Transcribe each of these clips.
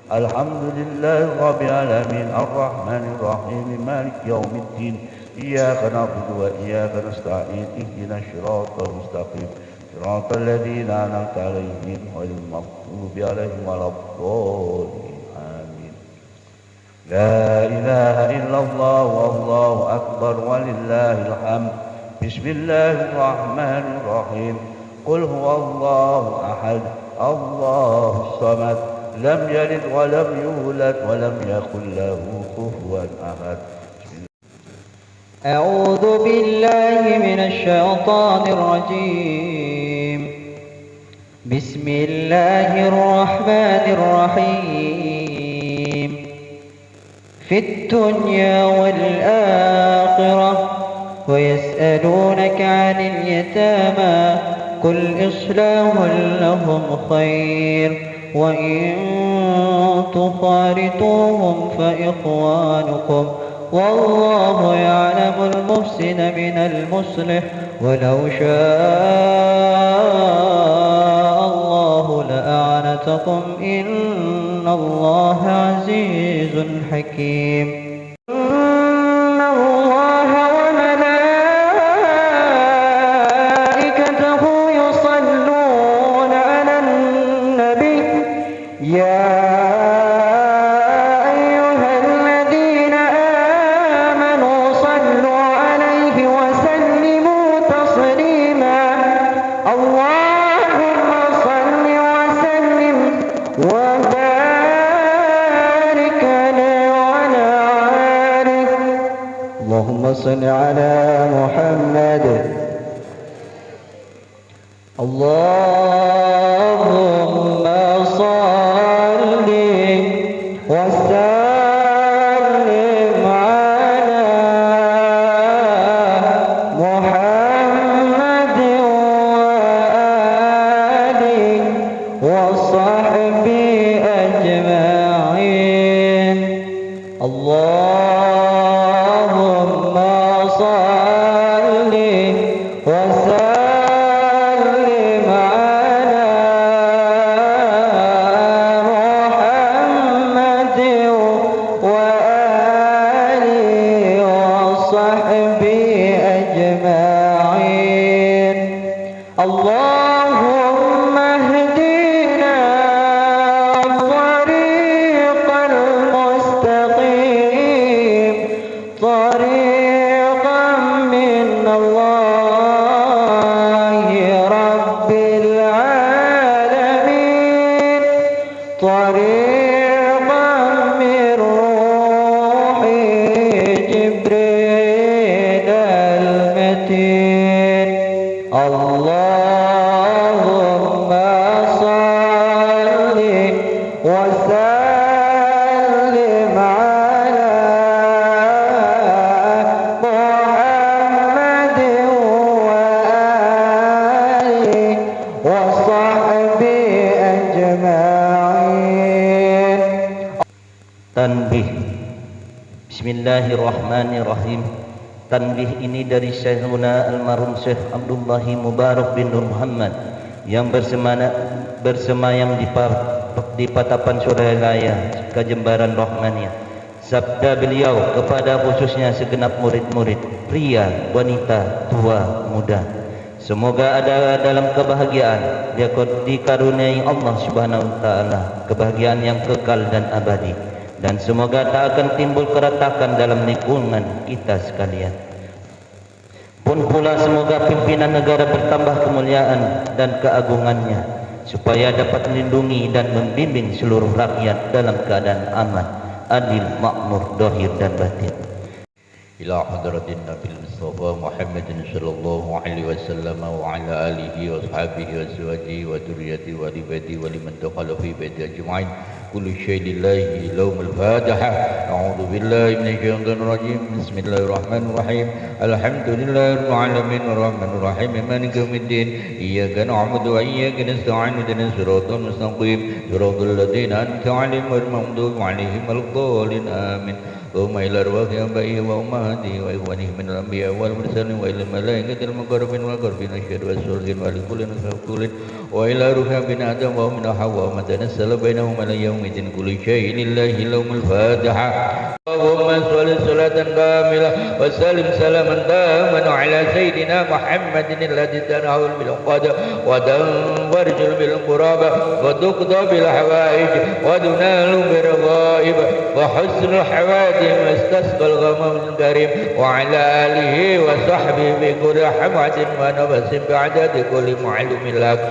الحمد لله رب العالمين الرحمن الرحيم مالك يوم الدين إياك نعبد وإياك نستعين اهدنا الصراط المستقيم صراط الذين أنعمت عليهم غير المغضوب عليهم ولا الضالين آمين. لا إله إلا الله والله أكبر ولله الحمد. بسم الله الرحمن الرحيم. قل هو الله أحد الله الصمد لم يلد ولم يولد ولم يكن له كفوا أحد. أعوذ بالله من الشيطان الرجيم. بسم الله الرحمن الرحيم. في الدنيا والآخرة ويسألونك عن اليتامى قل إصلاح لهم خير وإن تخالطوهم فإخوانكم والله يعلم المفسد من المصلح ولو شاء الله لأعنتكم إن الله عزيز حكيم. إن الله وملائكته يصلون على النبي يا اللهم صل على محمد. اللهم صل وسلم على محمد وآله وصحبه أجمعين. اللهم صل وسلم على محمد وآله وصحبه أجمعين. اللهم اهدنا الطريق المستقيم طريقا من الله رب العالمين طريقا من روح جبريل المتين. اللهم صل وسلم على محمد وآله وصحبه أجمعين. Tanbih. Bismillahirrahmanirrahim. Tanbih ini dari Syekhuna Almarhum Syekh Abdullah Mubarak bin Nur Muhammad yang bersemayam di Patapan Suralaya, Kejembaran Rahmaniyah. Sabda beliau kepada khususnya segenap murid-murid, pria, wanita, tua, muda, semoga ada dalam kebahagiaan, dikaruniai Allah Subhanahu wa taala kebahagiaan yang kekal dan abadi, dan semoga tak akan timbul keretakan dalam lingkungan kita sekalian. Pun pula semoga pimpinan negara bertambah kemuliaan dan keagungannya, supaya dapat melindungi dan membimbing seluruh rakyat dalam keadaan aman, adil, makmur, dohir dan batin. Ila hadratin Nabi Mustafa Muhammadin sallallahu alaihi wasallam wa ala alihi wa sahbihi wa azwajihi wa dzurriyyati wa libadi wa liman dakhala fi baiti ajma'in. Kullu syai'in lillahi lahumul Fatiha. A'udzu billahi minasy syaithanir rajim. Bismillahirrahmanirrahim. Alhamdulillahirabbil alamin arrahmanir rahim maliki yaumiddin. Iyyaka na'budu wa iyyaka nasta'in ihdinas siratal mustaqim. Siratal ladzina an'amta 'alaihim ghairil maghdubi 'alaihim waladdallin. Amin. ثم إلى أرواح آبائه وأمهاته وإخوانه من الأنبياء والمرسلين وإلى الملائكة المقربين والقربين والشهداء والصالحين ولكل نصح كل وإلى روح ابن آدم ومن حواء وما تنزل بينهما اليوم يوم الدين كل شيء لله لهم الفاتحة. اللهم صل صلاة كاملة وسلم سلاما تاما على سيدنا محمد الذي تنهل بالقدر وتنفرج بالقرابة وتقضى بالحوائج وتنال بالرغائب وحسن الحوادث واستسقى الغمام الكريم وعلى آله وصحبه بكل حمد ونفس بعدد كل معلوم لك.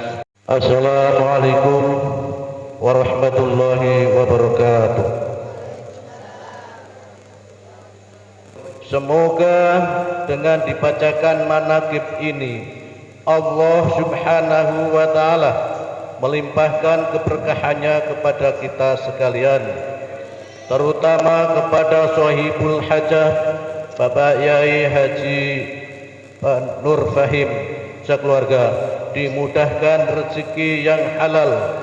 Assalamualaikum warahmatullahi wabarakatuh. Semoga dengan dibacakan manaqib ini Allah subhanahu wa ta'ala melimpahkan keberkahannya kepada kita sekalian, terutama kepada sahibul hajah Bapak Yai Haji Nur Fahim sekeluarga, dimudahkan rezeki yang halal,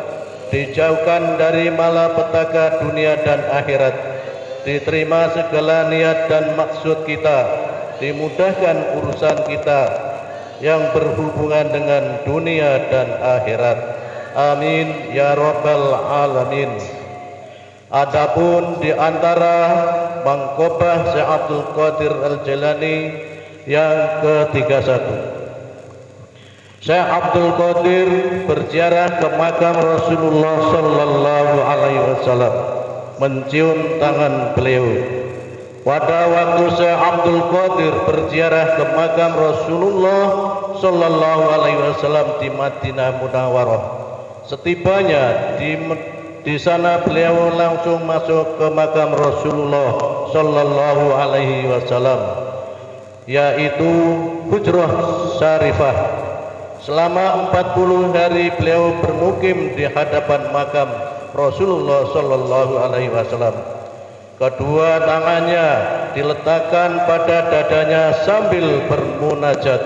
dijauhkan dari malapetaka dunia dan akhirat, diterima segala niat dan maksud kita, dimudahkan urusan kita yang berhubungan dengan dunia dan akhirat. Amin ya rabbal alamin. Adapun di antara mangkobah Syekh Abdul Qadir Al-Jailani yang ke-31, Syekh Abdul Qadir berziarah ke makam Rasulullah sallallahu alaihi wasallam, mencium tangan beliau. Pada waktu Syekh Abdul Qadir berziarah ke makam Rasulullah sallallahu alaihi wasallam di Madinah Munawwarah, setibanya di sana beliau langsung masuk ke makam Rasulullah sallallahu alaihi wasallam, yaitu Hujrah Syarifah. Selama 40 hari beliau bermukim di hadapan makam Rasulullah sallallahu alaihi wasallam. Kedua tangannya diletakkan pada dadanya sambil bermunajat,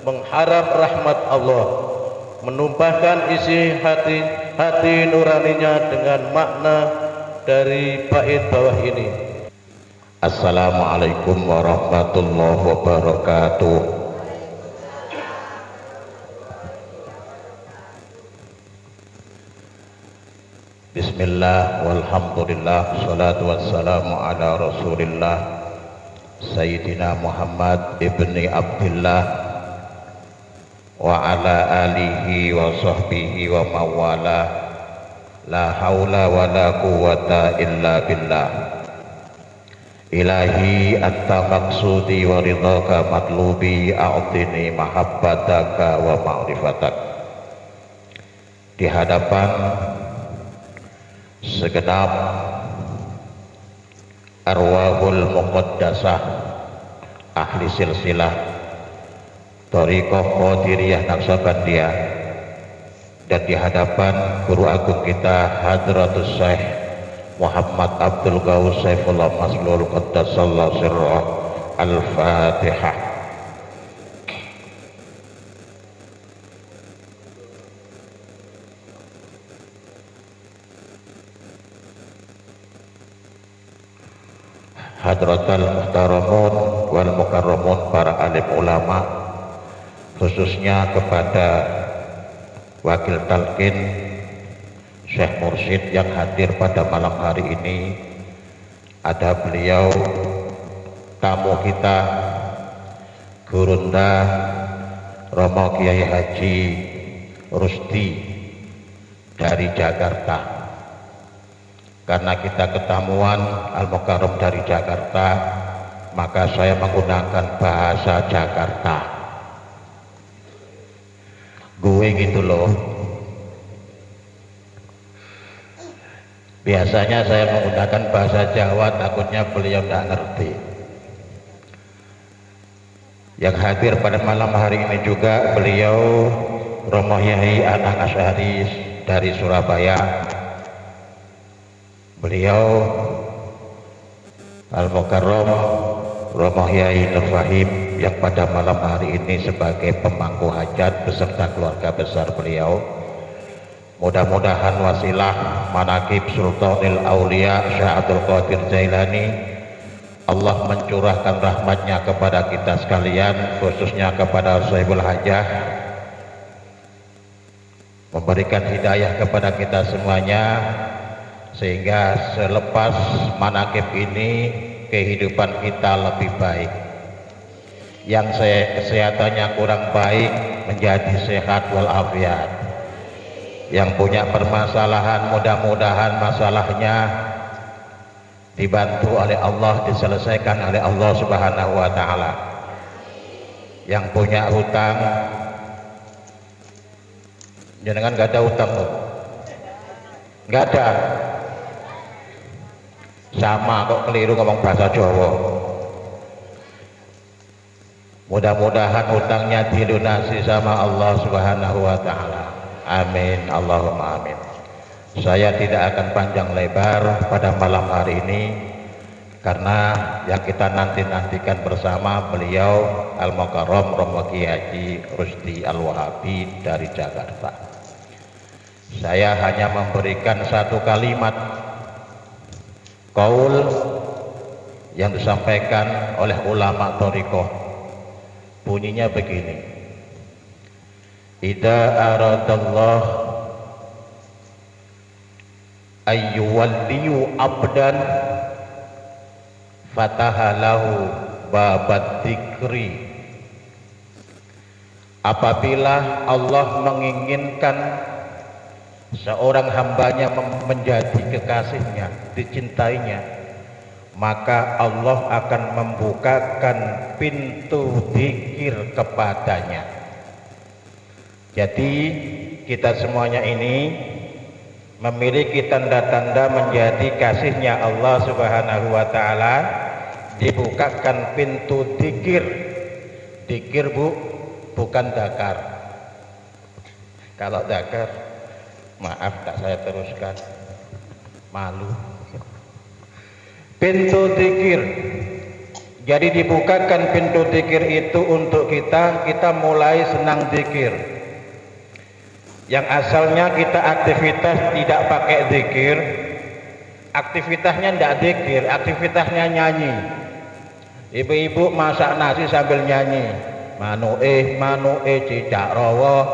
mengharap rahmat Allah, menumpahkan isi hati nuraninya dengan makna dari bait bawah ini. Assalamualaikum warahmatullahi wabarakatuh. Bismillah walhamdulillah, salatu wassalamu ala rasulillah Sayyidina Muhammad ibni Abdillah wa ala alihi wa sahbihi wa mawala, la hawla wa la quwwata illa billah. Ilahi anta maqsudi wa ridhaka matlubi, a'tini mahabbataka wa ma'rifatak. Di hadapan segenap arwahul muqaddasah ahli silsilah Thariqah Qadiriyah Naqsabandiyah, dan di hadapan guru agung kita Hadratus Syekh Muhammad Abdul Ghaus Saifullah Maslul Qaddasallahu sirrah, Al-Fatihah. Hadratal muhtaramun wal mukarramun, para alim ulama, khususnya kepada wakil talqin Syekh Mursyid yang hadir pada malam hari ini. Ada beliau tamu kita, Gurunda Romo Kiai Haji Rusdi dari Jakarta. Karena kita ketamuan Al-Mukarram dari Jakarta, maka saya menggunakan bahasa Jakarta. Gue gitu loh. Biasanya saya menggunakan bahasa Jawa, takutnya beliau tidak ngerti. Yang hadir pada malam hari ini juga beliau Romo Yai Anang Asy'ari dari Surabaya. Beliau Al-Mukarram Romo Yai Nur Fahim yang pada malam hari ini sebagai pemangku hajat beserta keluarga besar beliau. Mudah-mudahan wasilah manaqib Sultanil Aulia Syekh Abdul Qadir Jailani, Allah mencurahkan rahmatnya kepada kita sekalian, khususnya kepada Sahibul Hajah, memberikan hidayah kepada kita semuanya, sehingga selepas manakib ini kehidupan kita lebih baik. Yang kesehatannya kurang baik menjadi sehat walafiat. Yang punya permasalahan mudah-mudahan masalahnya dibantu oleh Allah, diselesaikan oleh Allah Subhanahu wa taala. Yang punya hutang, jangan gak ada hutang loh. Gak ada. Sama kok keliru ngomong bahasa Jawa. Mudah-mudahan hutangnya dilunasi sama Allah Subhanahu wa taala. Amin, Allahumma amin. Saya tidak akan panjang lebar pada malam hari ini karena yang kita nantikan bersama beliau Al-Mukarram Romo Kiai Haji Rusdi Al-Wahabi dari Jakarta. Saya hanya memberikan satu kalimat qaul yang disampaikan oleh ulama thariqah. Bunyinya begini: idza aradallah ayyuwalliyu abdan fatahalahu babat dzikri. Apabila Allah menginginkan seorang hambanya menjadi kekasihnya, dicintainya, maka Allah akan membukakan pintu dzikir kepadanya. Jadi kita semuanya ini memiliki tanda-tanda menjadi kasihnya Allah Subhanahu wa taala. Dibukakan pintu dzikir. Dzikir Bu, bukan dakar. Kalau dakar, maaf tak saya teruskan, malu. Pintu dzikir. Jadi dibukakan pintu dzikir itu untuk kita mulai senang dzikir. Yang asalnya kita aktivitas tidak pakai dzikir, aktivitasnya tidak dzikir, aktivitasnya nyanyi. Ibu-ibu masak nasi sambil nyanyi. Manu cicak rawa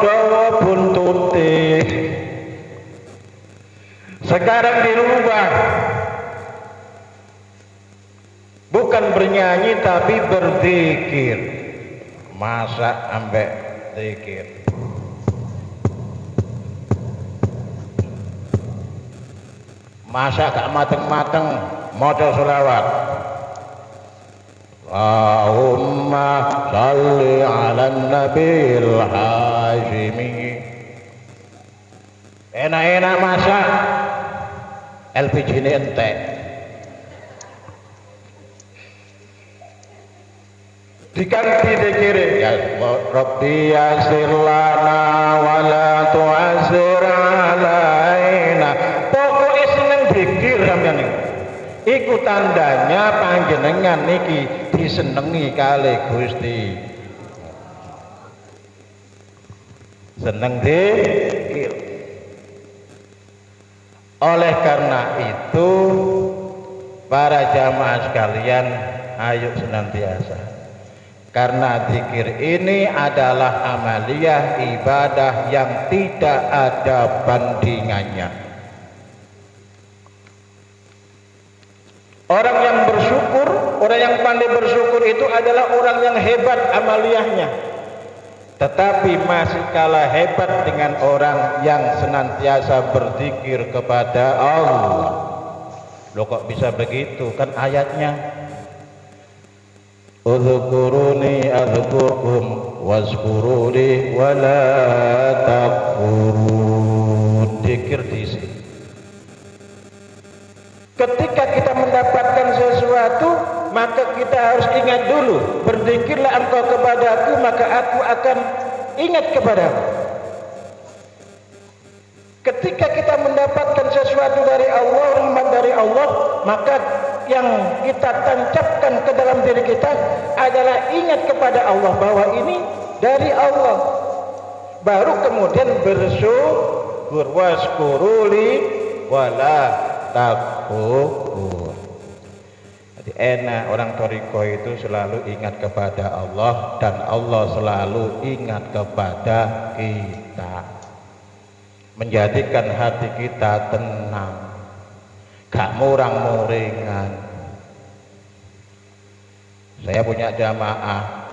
dawa buntute. Sekarang dirubah, bukan bernyanyi tapi berzikir. Masak ambek zikir. Masak gak mateng-mateng, maca selawat. Allahumma shalli ala nabil hashimi. Enak-enak masak, LPG ini entek. Diganti dzikir, ya Rabbi yassir lana wa la tu'assir alaina. Pokoke seneng dzikir sampeyan iki. Iku tandanya panjenengan niki disenengi kali Gusti. Seneng dzikir. Oleh karena itu para jamaah sekalian, ayo senantiasa. Karena zikir ini adalah amaliyah ibadah yang tidak ada bandingannya. Orang yang bersyukur, orang yang pandai bersyukur itu adalah orang yang hebat amaliyahnya. Tetapi masih kalah hebat dengan orang yang senantiasa berzikir kepada Allah. Loh kok bisa begitu? Kan ayatnya Udhkuruni adhkurkum wazkuruni wala takfurun. Dzikir di sini. Ketika kita mendapatkan sesuatu, maka kita harus ingat dulu. Berzikirlah engkau kepadaku, maka aku akan ingat kepadamu. Ketika kita mendapatkan sesuatu dari Allah, rahmat dari Allah, maka yang kita tancapkan ke dalam diri kita adalah ingat kepada Allah bahwa ini dari Allah. Baru kemudian bersyukur, waskuruli wala takfur. Jadi enak orang thariqah itu selalu ingat kepada Allah dan Allah selalu ingat kepada kita. menjadikan hati kita tenang, gak murang-muringan. Saya punya jamaah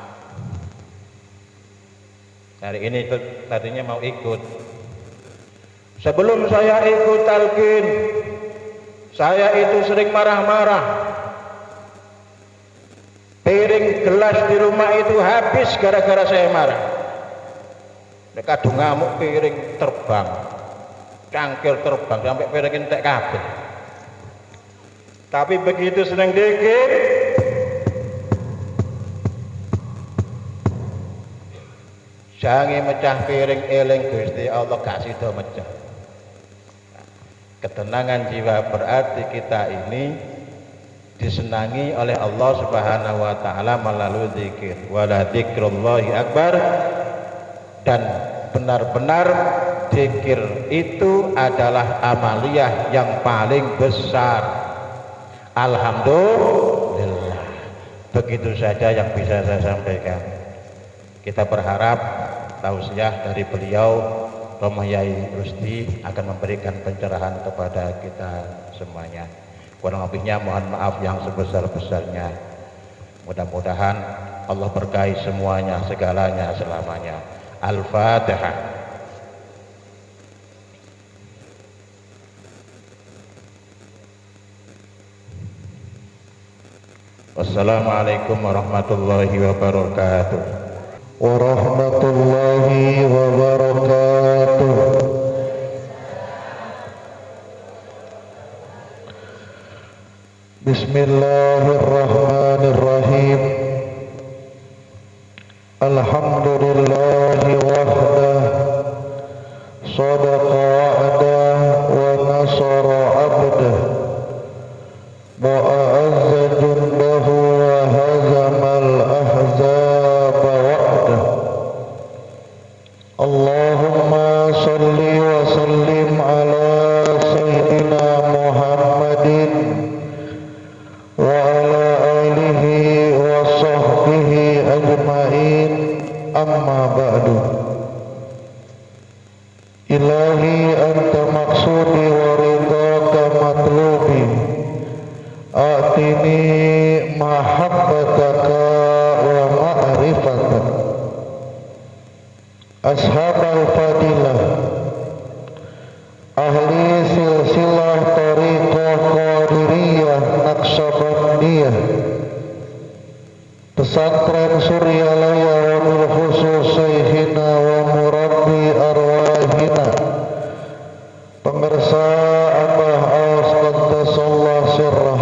hari ini tadinya mau ikut. Sebelum saya ikut talqin, saya itu sering marah-marah. Piring gelas di rumah itu habis gara-gara saya marah. Kadung ngamuk piring terbang, cangkir terbang sampai piring entek kabeh. Tapi begitu seneng dikit, jangan mecah piring, eling Gusti Allah gak sida mecah. Ketenangan jiwa berarti kita ini disenangi oleh Allah Subhanahu wa taala melalui zikir. Wala dzikrullahi akbar, dan benar-benar zikir itu adalah amaliyah yang paling besar. Alhamdulillah. Begitu saja yang bisa saya sampaikan. Kita berharap tausiah dari beliau Romo Yai Rusdi akan memberikan pencerahan kepada kita semuanya. Kurang lebihnya mohon maaf yang sebesar-besarnya. Mudah-mudahan Allah berkahi semuanya, segalanya, selamanya. Al-Fatihah. Wassalamualaikum warahmatullahi wabarakatuh. Warahmatullahi wabarakatuh. Bismillahirrahmanirrahim. Alhamdulillahi wahdah, sadaqa wa'dah wa nasara abdah, wa a'azza jundahu wa hazamal ahzaba wa'dah. Allahumma salli wa sallim ala sayyidina Muhammadin wa ala alihi wa sahbihi ajma'in, amma ba'du. Ilahi anta maksudi wa ridhaka matlubi, a'tini mahabbataka wa ma'rifataka. Ashabal fadilah, ahli silsilah tariqah qadiriyah naqsyabandiyah, pesantren Suryalaya wa bil khusus Syekhina wa murabbi arwahina, pemirsa Abah Aus qaddasallah sirrah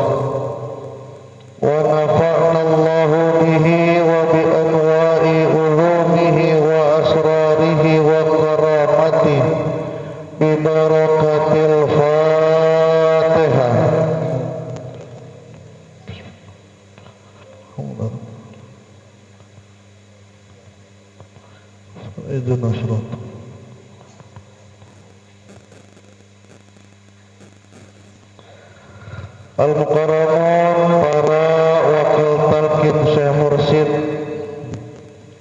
wa nafa'na Allahu bihi wa bi anwa'i ulumihi wa asrarihi wa karamatihi bi barakatil Fatihah. Iduna surat. Al-Mukarramun, para wakil talqin Syekh Mursyid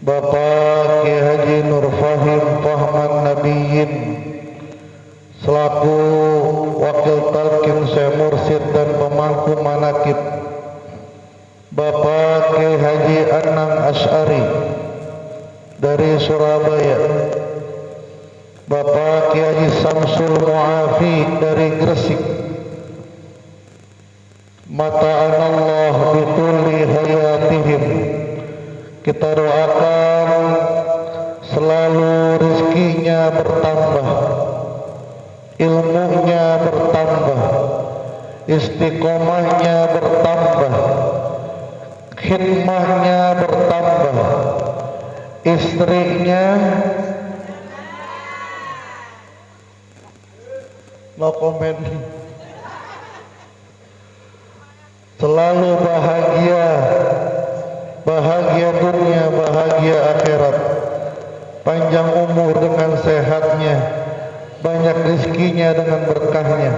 Bapak Ki Haji Nur Fahim Fahman Nabiyyin, selaku wakil talqin Syekh Mursyid dan pemangku manakib Bapak Ki Haji Anang Asy'ari dari Surabaya, Bapak Ki Haji Samsul Mu'afi dari Gresik, mata'anallah bitulli hayatihim, kita doakan selalu rezekinya bertambah, ilmunya bertambah, istiqomahnya bertambah, khidmahnya bertambah, istrinya no comment, selalu bahagia, bahagia dunia, bahagia akhirat, panjang umur dengan sehatnya, banyak rezekinya dengan berkahnya.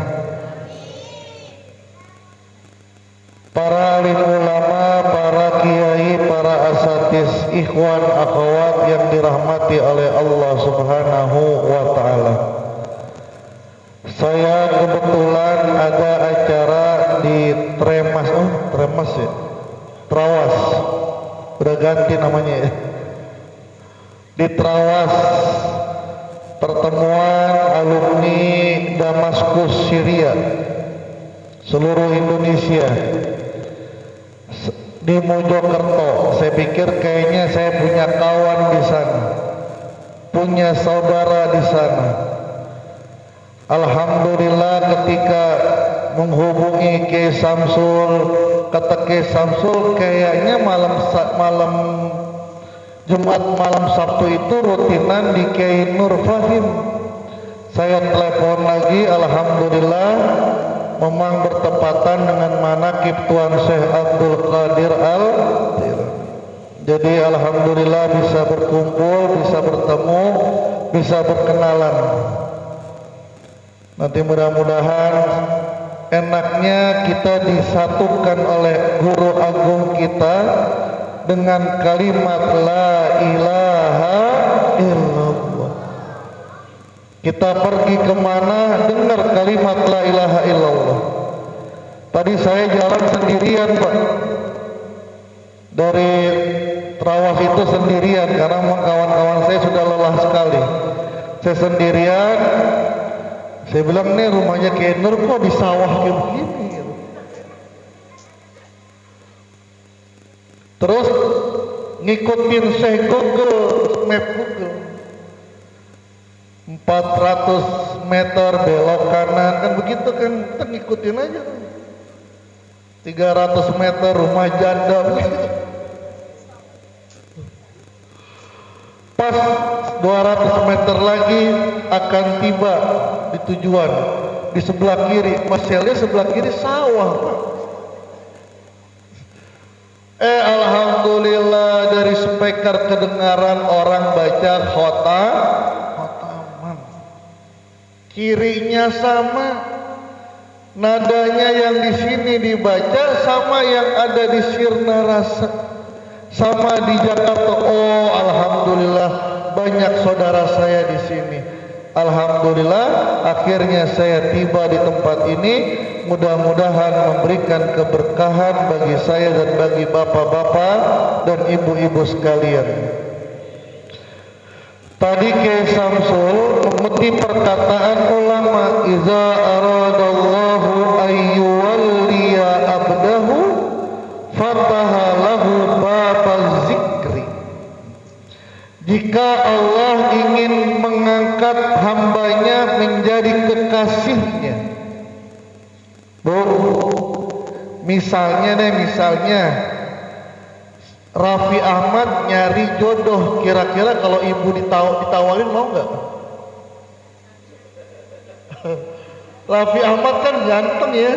Para alim ulama, para kiai, para asatis, ikhwan, akhwat yang dirahmati oleh Allah Subhanahu wa ta'ala, Saya kebetulan ada acara di Tremas, Tremas ya, Trawas, udah ganti namanya ya. Di Trawas, pertemuan alumni Damaskus Syria seluruh Indonesia di Mojokerto. Saya pikir kayaknya saya punya kawan di sana, punya saudara di sana. Alhamdulillah ketika menghubungi Kiai Samsul, kata Kiai Samsul kayaknya malam Jumat malam Sabtu itu rutinan di Kiai Nur Fahim. Saya telepon lagi, alhamdulillah memang bertepatan dengan manaqib Tuan Syekh Abdul Qadir Al. Jadi alhamdulillah bisa berkumpul, bisa bertemu, bisa berkenalan. Nanti mudah-mudahan enaknya kita disatukan oleh guru agung kita dengan kalimat la ilaha illallah. Kita pergi kemana dengar kalimat la ilaha illallah. Tadi saya jalan sendirian Pak, dari Trawas itu sendirian karena kawan-kawan saya sudah lelah sekali. Saya sendirian. Saya bilang nih rumahnya Kiai Nur kok di sawah kayak begini. Terus ngikutin saya Google Map Google 400 meter belok kanan kan begitu kan, kita ngikutin aja. 300 meter rumah janda begitu. Pas 200 meter lagi akan tiba di tujuan. Di sebelah kiri, masih lihat sebelah kiri sawah Pak. Alhamdulillah dari speaker kedengaran orang baca khotaman. Kirinya sama, nadanya yang di sini dibaca sama yang ada di Sirna Rasa, sama di Jakarta. Oh alhamdulillah banyak saudara saya di sini. Alhamdulillah akhirnya saya tiba di tempat ini. Mudah-mudahan memberikan keberkahan bagi saya dan bagi bapak-bapak dan ibu-ibu sekalian. Tadi Kiai Samsul mengutip perkataan ulama, iza aradallahu ayyuwalliya abdahu fataha lahu babaz zikri. Jika Allah ingin mengangkat hambanya menjadi kekasihnya, misalnya Raffi Ahmad nyari jodoh, kira-kira kalau ibu ditawarin mau nggak? Raffi Ahmad kan ganteng ya,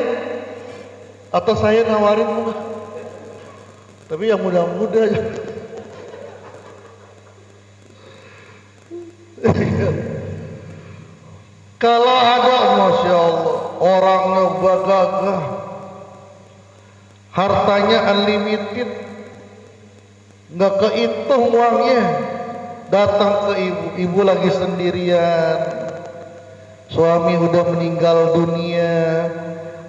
atau saya nawarin mau nggak? Tapi yang muda-muda aja. Kalau ada, masya Allah, orangnya bagagah, hartanya unlimited, nggak kehitung uangnya, datang ke ibu lagi sendirian, suami udah meninggal dunia,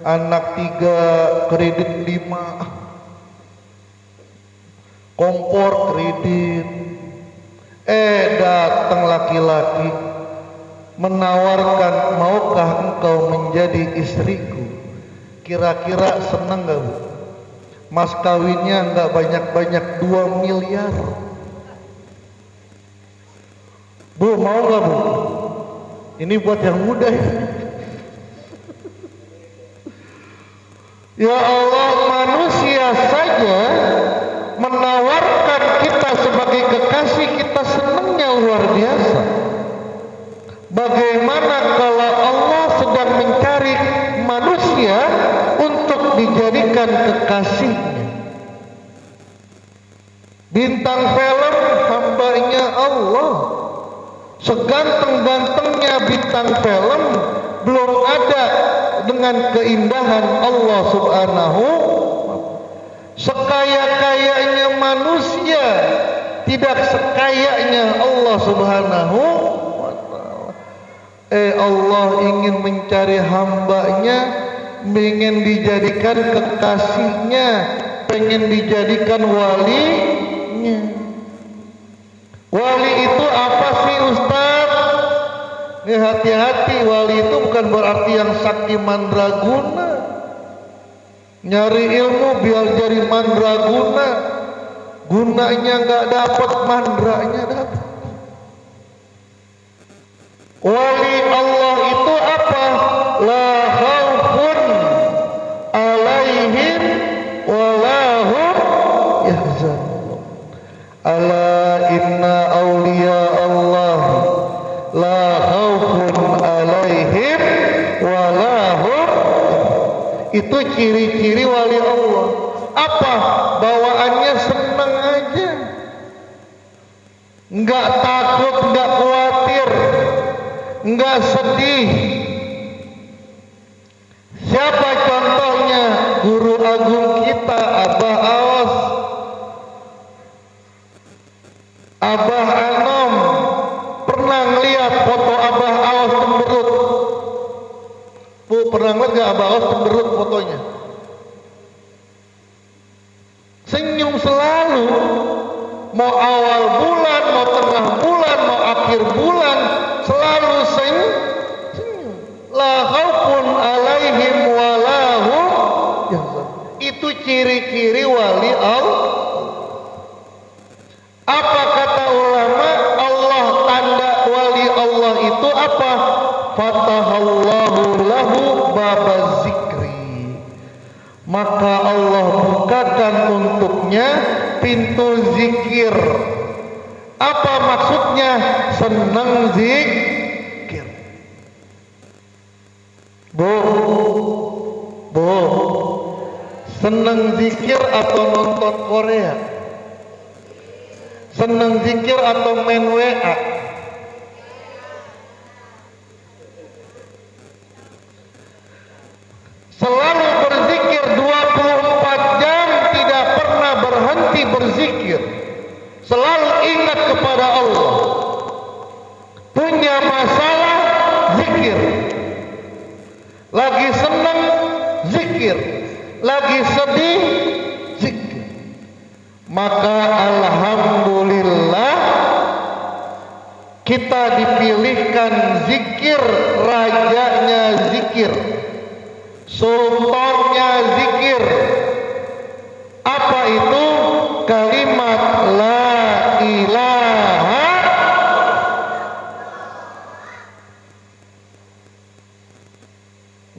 anak 3, kredit 5, kompor kredit. Datang laki-laki menawarkan, maukah engkau menjadi istriku? Kira-kira senang gak Bu? Mas kawinnya nggak banyak-banyak 2 miliar. Bu mau nggak Bu? Ini buat yang muda ya. Ya Allah, manusia saja menawarkan kita sebagai kekasih, kita senangnya luar biasa. Bagaimana kalau Allah sedang mencari manusia untuk dijadikan kekasihnya? Bintang film hambanya Allah, seganteng-gantengnya bintang film belum ada dengan keindahan Allah subhanahu. Sekaya-kayanya manusia tidak sekayanya Allah subhanahu wa ta'ala. Allah ingin mencari hambanya, ingin dijadikan kekasihnya, pengen dijadikan walinya. Wali itu apa sih Ustaz? Nih hati-hati, wali itu bukan berarti yang sakti mandraguna. Nyari ilmu biar jadi mandraguna, gunanya nggak dapat, mandranya dapat. Wali Allah itu apa? La khaufun alaihim wa la hum yahzanun. Ala inna awliya Allah la khaufun alaihim wa la hum. Itu ciri-ciri wali Allah. Apa? Bawaannya senang aja, nggak takut, nggak khawatir, nggak sedih. Siapa contohnya? Guru agung kita Abah Aos, Abah Anom. Pernah ngeliat foto Abah Aos cemberut? Bu, pernah ngeliat gak Abah Aos cemberut fotonya? Senyum selalu, mau awal bulan, mau tengah bulan, mau akhir bulan, selalu senyum. La khaufun alaihim wa la hum yahzanun. Itu ciri-ciri wali Allah. Apa kata ulama? Allah, tanda wali Allah itu apa? Fatahallahu lahu baba zikri. Maka Allah bukakan untuknya pintu zikir. Apa maksudnya? Senang zikir. Bu, senang zikir atau nonton Korea? Senang zikir atau main WA? Selalu berzikir 24 jam, tidak pernah berhenti berzikir. Selalu ingat kepada Allah. Punya masalah, zikir. Lagi senang, zikir. Lagi sedih, zikir. Maka alhamdulillah kita dipilihkan zikir, rajanya zikir, sultannya zikir. Apa itu? Kalimat la ilaha.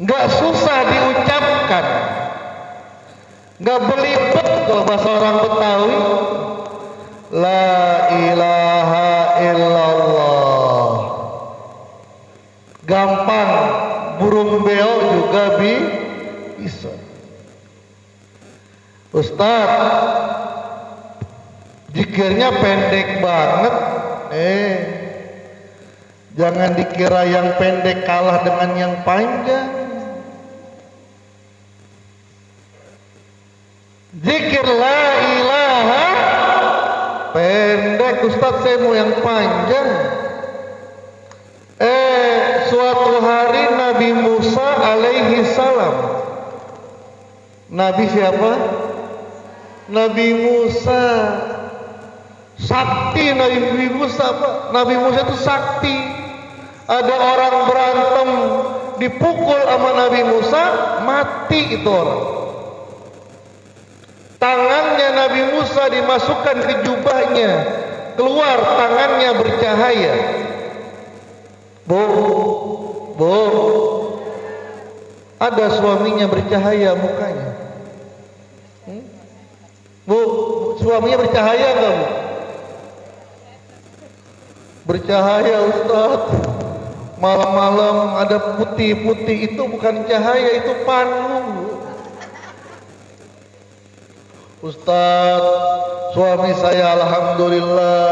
Nggak susah diucapkan, nggak belibet kalau bahasa orang Betawi. La ilaha illallah. Gampang, burung beo juga bisa. Ustaz, zikirnya pendek banget. Jangan dikira yang pendek kalah dengan yang panjang. Zikir la ilaha pendek, Ustaz saya mau yang panjang. Suatu hari Nabi Musa alaihi salam. Nabi siapa? Nabi Musa. Sakti Nabi Musa, Pak. Nabi Musa itu sakti. Ada orang berantem, dipukul sama Nabi Musa, mati itu orang. Tangannya Nabi Musa dimasukkan ke jubahnya, keluar tangannya bercahaya. Bu, ada suaminya bercahaya mukanya. Bu, suaminya bercahaya enggak, Bu? Bercahaya, Ustaz. Malam-malam ada putih-putih, itu bukan cahaya, itu panu. Ustaz, suami saya alhamdulillah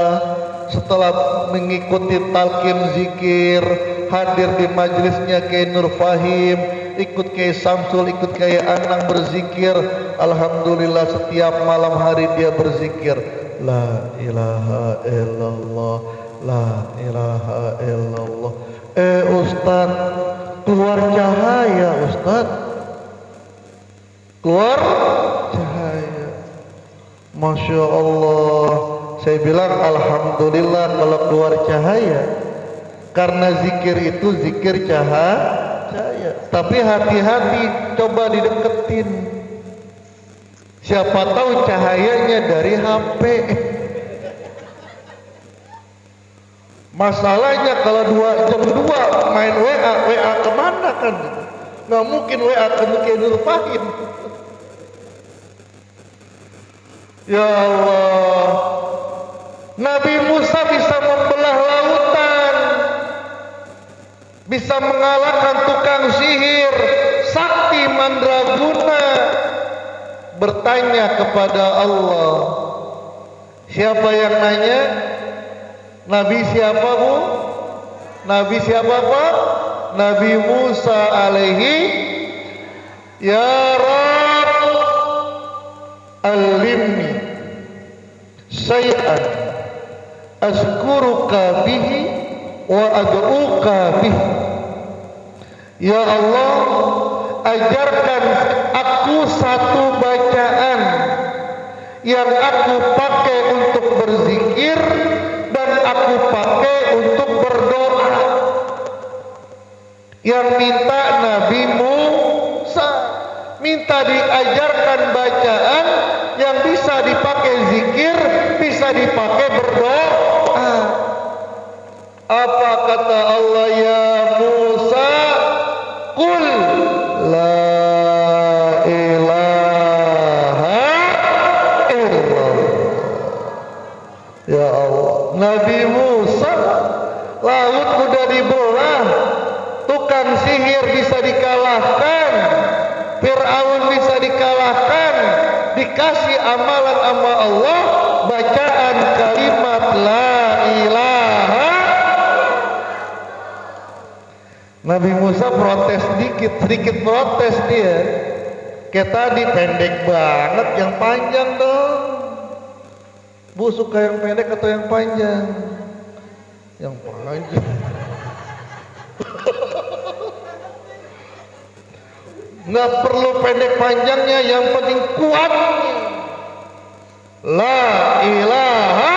setelah mengikuti talqin zikir, hadir di majelisnya Kiai Nur Fahim, ikut Kiai Samsul, ikut Kiai Anang berzikir, alhamdulillah setiap malam hari dia berzikir la ilaha illallah, la ilaha illallah. Ustaz, keluar cahaya Ustaz, keluar cahaya. Masya Allah. Saya bilang alhamdulillah kalau keluar cahaya, karena zikir itu zikir cahaya. Tapi hati-hati, coba dideketin, siapa tahu cahayanya dari HP. Masalahnya kalau jam 2 main WA kemana kan? Nggak mungkin WA ke Kiai Nur Fahim. Ya Allah, Nabi Musa bisa membelah lautan, bisa mengalahkan tukang sihir, sakti mandraguna. Bertanya kepada Allah. Siapa yang nanya? Nabi siapa Bu? Nabi siapa Pak? Nabi Musa alaihi. Ya Rabb, alimni syai'an azkuruka bihi wa ad'uka bihi. Ya Allah, ajarkan aku satu bacaan yang aku pakai untuk berzikir dan aku pakai untuk berdoa. Yang minta Nabi Musa, minta diajarkan bacaan yang bisa dipakai zikir, bisa dipakai berdoa. Apa kata Allah? Ya Musa, qul la ilaha illallah. Ya Allah, Nabi Musa, laut udah dibelah, tukang sihir bisa dikalahkan, Fir'aun bisa dikalahkan, dikasih amalan sama Allah, bacaan kalimat la ilaha. Nabi Musa protes sedikit protes dia. Kayak tadi pendek banget, yang panjang dong. Bu suka yang pendek atau yang panjang? Yang panjang. Nggak perlu pendek panjangnya, yang penting kuatnya. La ilaha.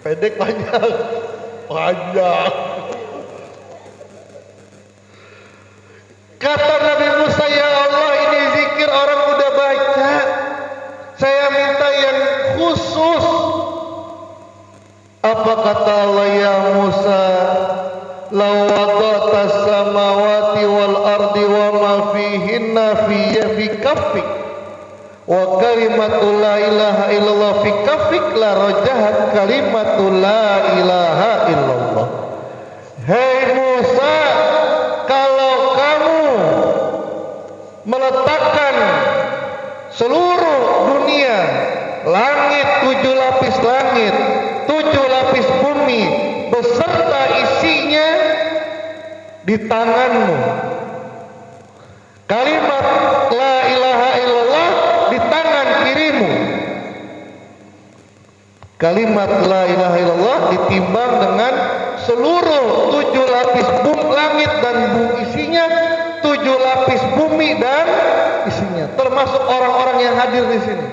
Pendek panjang. Kata Nabi Musa, ya Allah, ini zikir orang udah baca, saya minta yang khusus. Apa kata Allah? Ya Musa, law wada'ta samawati wal ardi wa ma fihinna fi kaffik wa kalimatul la ilaha illallah fi kaffik la rajahat kalimatul la ilaha illallah. Hei Musa, kalau kamu meletakkan seluruh dunia, langit, 7 lapis langit, 7 lapis bumi beserta isinya di tanganmu, kalimat la ilaha illallah di tangan kirimu, kalimat la ilaha illallah ditimbang dengan seluruh 7 lapis bumi langit dan bumi isinya, 7 lapis bumi dan isinya, termasuk orang-orang yang hadir di sini,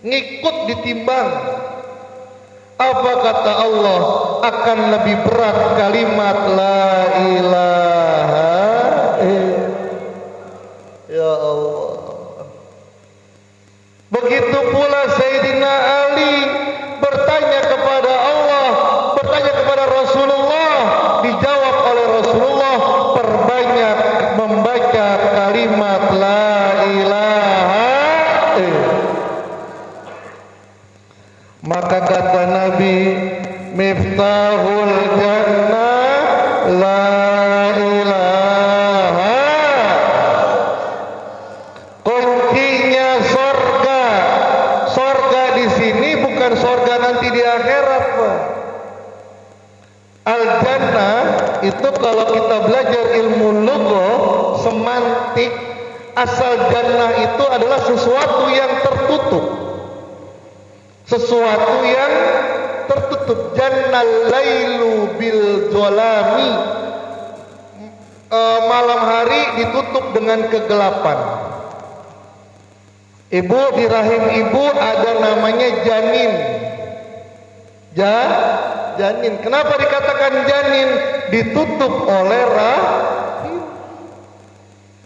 ngikut ditimbang. Apa kata Allah? Akan lebih berat kalimat la ilaha illallah. Ya Allah. Begitu pula Sayyidina Ali bertanya kepada Allah, bertanya kepada Rasulullah, dijawab oleh Rasulullah, perbanyak membaca kalimat la ilaha illallah. Maka kata Nabi, miftahul jannah la ilaha, kuncinya sorga. Sorga di sini bukan sorga nanti di akhirat, Pak. Al jannah itu kalau kita belajar ilmu lugha, semantik, asal jannah itu adalah sesuatu yang tertutup. sesuatu yang tertutup. Jannal lailu bil zalami, malam hari ditutup dengan kegelapan. Ibu, di rahim ibu ada namanya janin. Janin. Kenapa dikatakan janin? Ditutup oleh rahim.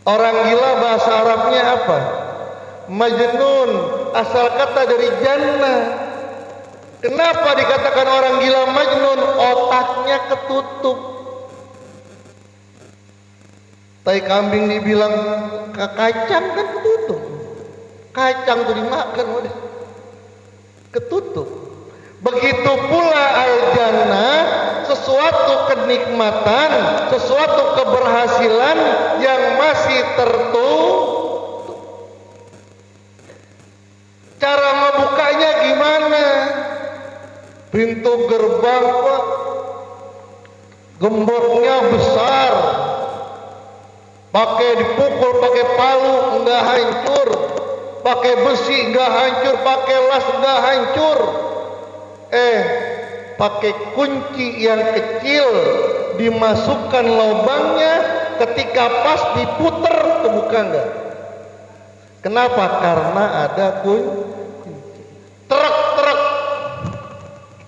Orang gila bahasa Arabnya apa? Majnun, asal kata dari jannah. Kenapa dikatakan orang gila majnun? Otaknya ketutup. Tai kambing dibilang kacang kan ketutup. Kacang tuh dimakan udah ketutup. Begitu pula al-jannah, sesuatu kenikmatan, sesuatu keberhasilan yang masih tertutup. Cara membukanya gimana? Pintu gerbang Pak, gemboknya besar, pakai dipukul pakai palu enggak hancur, pakai besi enggak hancur, pakai las enggak hancur. Pakai kunci yang kecil dimasukkan lubangnya, ketika pas diputer kebuka enggak? Kenapa? Karena ada kunci.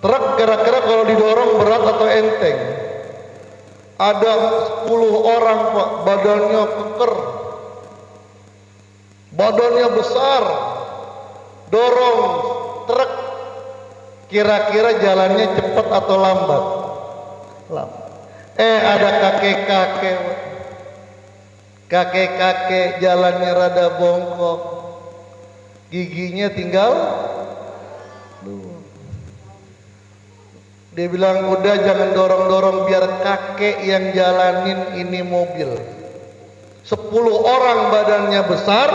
Truk kira-kira kalau didorong berat atau enteng? Ada 10 orang Pak, badannya keker, badannya besar, dorong truk. Kira-kira jalannya cepat atau lambat? Ada kakek-kakek jalannya rada bongkok, giginya tinggal 2. Dia bilang, udah jangan dorong-dorong, biar kakek yang jalanin ini mobil. 10 orang badannya besar,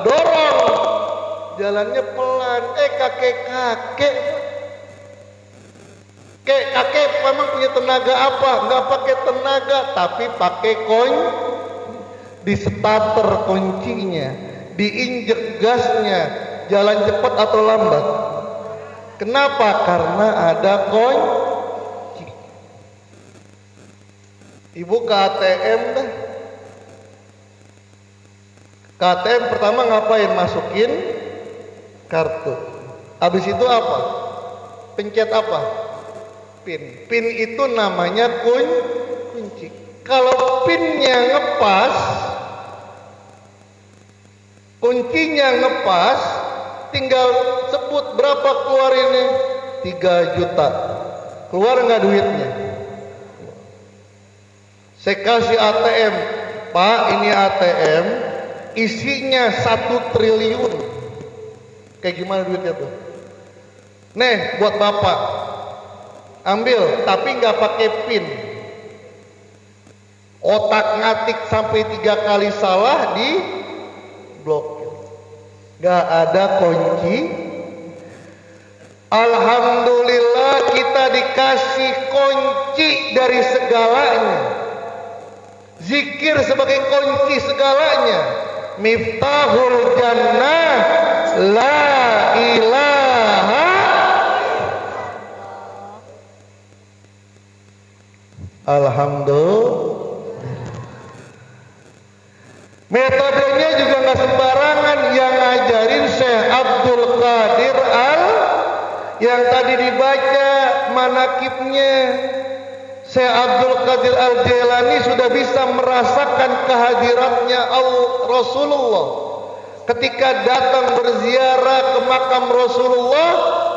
dorong, jalannya pelan. Kakek memang punya tenaga apa? Nggak pakai tenaga, tapi pakai kunci. Di starter kuncinya, diinjek gasnya, jalan cepat atau lambat? Kenapa? Karena ada kunci. Ibu ke ATM dah. Ke ATM pertama ngapain? Masukin kartu. Habis itu apa? Pencet apa? PIN. PIN itu namanya kunci. Kalau PIN-nya ngepas, kuncinya ngepas, tinggal sebut berapa keluar ini, 3 juta. Keluar nggak duitnya? Saya kasih ATM, Pak, ini ATM, isinya 1 triliun. Kayak gimana duitnya tuh? Nih, buat Bapak, ambil, tapi nggak pakai PIN. Otak ngatik sampai 3 kali salah, di blokir. Gak ada kunci. Alhamdulillah kita dikasih kunci dari segalanya. Zikir sebagai kunci segalanya. Miftahul jannah la ilaha. Alhamdulillah. Metodenya juga nggak sembarangan, yang ngajarin Syekh Abdul Qadir yang tadi dibaca manakibnya. Syekh Abdul Qadir Al-Jailani sudah bisa merasakan kehadiratnya Rasulullah. Ketika datang berziarah ke makam Rasulullah,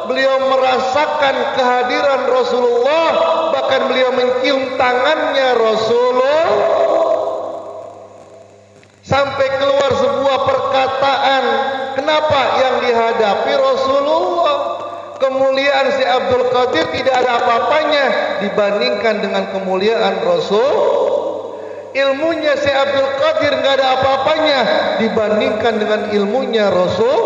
beliau merasakan kehadiran Rasulullah, bahkan beliau mencium tangannya Rasulullah. Sampai keluar sebuah perkataan, kenapa yang dihadapi Rasulullah? Kemuliaan si Abdul Qadir tidak ada apa-apanya dibandingkan dengan kemuliaan Rasul. Ilmunya si Abdul Qadir nggak ada apa-apanya dibandingkan dengan ilmunya Rasul.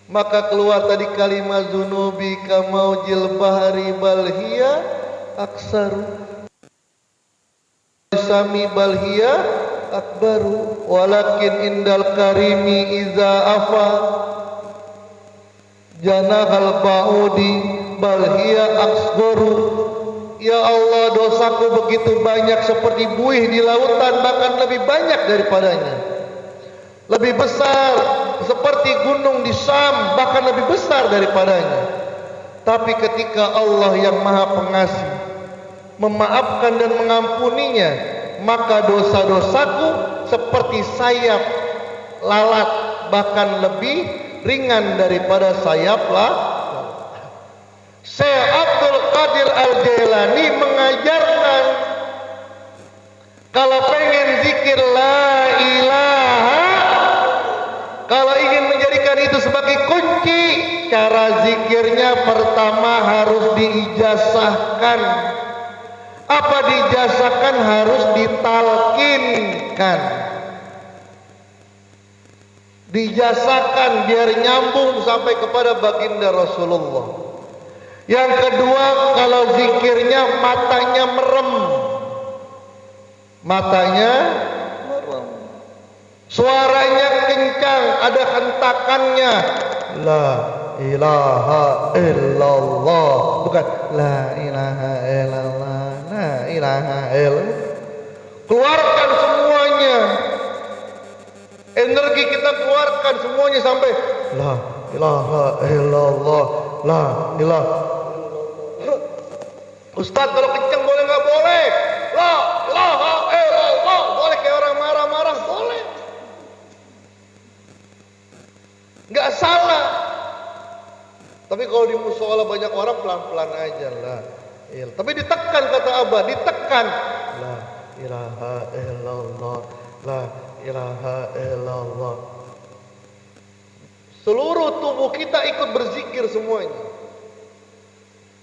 Maka keluar tadi kalimat zunubi kamaujil bahari balhiya aksaru sami balhiya akbaru walakin indal karimi iza afa. janahal ba'udi bal hiya asgharu. Ya Allah, dosaku begitu banyak seperti buih di lautan, bahkan lebih banyak daripadanya. Lebih besar seperti gunung di Syam, bahkan lebih besar daripadanya. Tapi ketika Allah yang Maha Pengasih memaafkan dan mengampuninya, maka dosa-dosaku seperti sayap lalat, bahkan lebih ringan daripada sayap lalat. Syekh Abdul Qadir Al-Jailani mengajarkan kalau pengen zikir la ilaha, kalau ingin menjadikan itu sebagai kunci, cara zikirnya pertama harus diijazahkan. Apa diijazahkan? Harus ditalkinkan. Diijazahkan biar nyambung sampai kepada baginda Rasulullah. Yang kedua, kalau zikirnya matanya merem. Matanya merem. Suaranya kencang, ada hentakannya. La ilaha illallah. Bukan la ilaha illallah, la ilaha illallah. Keluarkan semuanya. Energi kita keluarkan semuanya sampai la ilaha illallah, la ilaha. Ustaz, kalau kencang boleh nggak? Boleh. La ilaha illallah. Boleh kayak orang marah-marah? Boleh. Nggak salah. Tapi kalau di musola banyak orang, pelan-pelan aja lah. Tapi ditekan, kata Abah, ditekan. La ilaha illallah, la ilaha illallah. Seluruh tubuh kita ikut berzikir semuanya.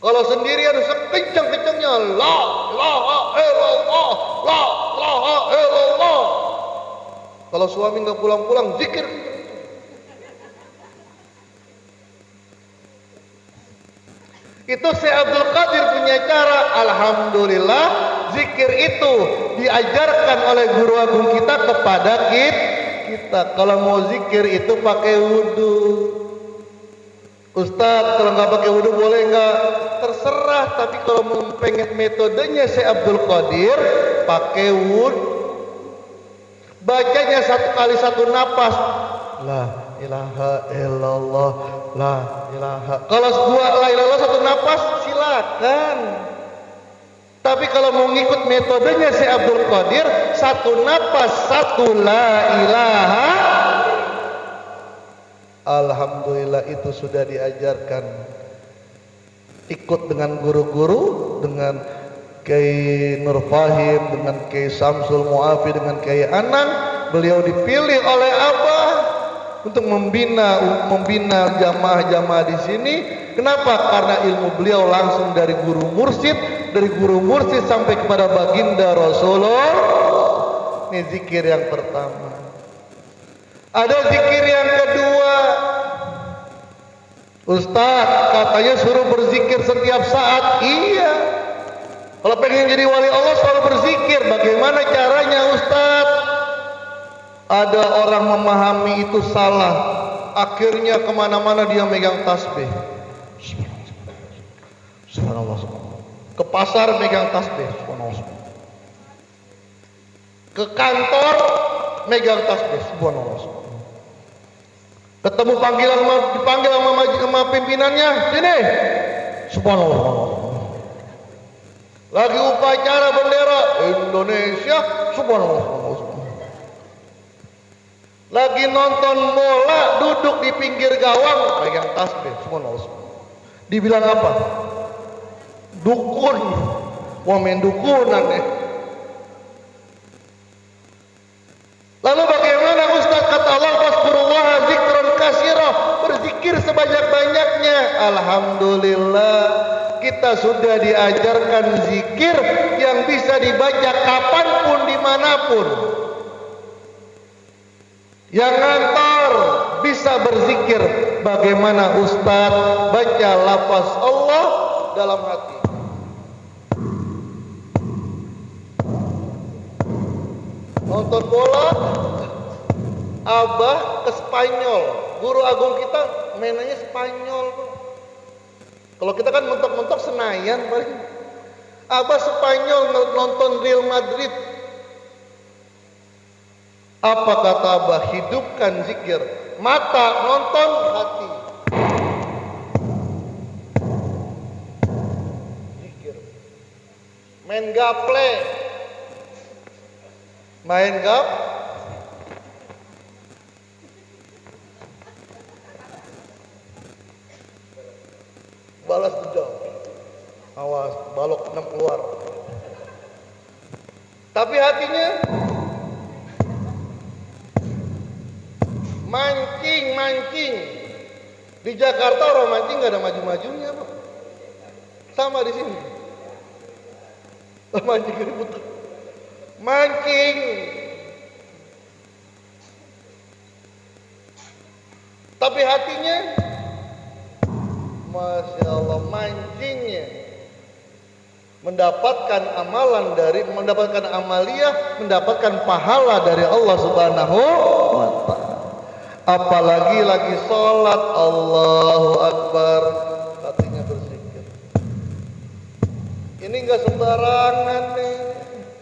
Kalau sendirian sekencang-kencangnya la ilaha illallah, la ilaha illallah. Kalau suami nggak pulang-pulang, zikir. Itu Syekh Abdul Qadir punya cara. Alhamdulillah, zikir itu diajarkan oleh guru agung kita kepada kita. Kalau mau zikir itu pakai wudu. Ustaz, kalau nggak pakai wudu boleh nggak? Terserah. Tapi kalau mau pengen metodenya Syekh Abdul Qadir, pakai wudu. Bacanya 1 kali 1 napas. La ilaha illallah, la ilaha. Kalau 2 la ilaha 1 napas, silakan. Tapi kalau mau ngikut metodenya Syekh Abdul Qadir, 1 napas 1 la ilaha. Alhamdulillah, itu sudah diajarkan. Ikut dengan guru-guru, dengan Kiai Nur Fahim, dengan Kiai Samsul Muafi, dengan Kiai Anang. Beliau dipilih oleh Abah untuk membina jamaah-jamaah di sini. Kenapa? Karena ilmu beliau langsung dari guru mursyid sampai kepada baginda Rasulullah. Ini zikir yang pertama. Ada zikir yang kedua. Ustaz, katanya suruh berzikir setiap saat. Iya. Kalau pengen jadi wali Allah selalu berzikir. Bagaimana caranya, Ustaz? Ada orang memahami itu salah. Akhirnya kemana-mana dia megang tasbih. Subhanallah. Ke pasar megang tasbih. Subhanallah. Ke kantor megang tasbih. Subhanallah. Ketemu dipanggil sama pimpinannya, sini. Subhanallah. Lagi upacara bendera Indonesia, subhanallah. Lagi nonton bola, duduk di pinggir gawang, pegang tasbih, subhanallah. Dibilang apa? Dukun. Wah, main dukunan deh. Lalu bagaimana, Ustaz? Kata Allah, "Fazkurullah dzikran katsira." Berzikir sebanyak-banyaknya. Alhamdulillah, kita sudah diajarkan zikir yang bisa dibaca kapanpun, dimanapun. Yang ngantor bisa berzikir. Bagaimana Ustaz baca lafaz Allah dalam hati? Nonton bola, Abah ke Spanyol, guru agung kita mainannya Spanyol Pak. Kalau kita kan mentok-mentok Senayan paling. Abah Spanyol nonton Real Madrid. Apa kata Abah? Hidupkan zikir. Mata nonton, hati zikir. Main gaple, balas dendam. Awas, balok 6 keluar. Tapi hatinya mancing. Di Jakarta orang mancing nggak ada maju-majunya Pak. Sama di sini. Mancing ribut. Mancing. Tapi hatinya, Masya Allah, mancingnya mendapatkan amalan mendapatkan amaliyah, mendapatkan pahala dari Allah Subhanahu wa Ta'ala. Apalagi lagi sholat, Allahu Akbar, hatinya berzikir. Ini nggak sembarangan nih.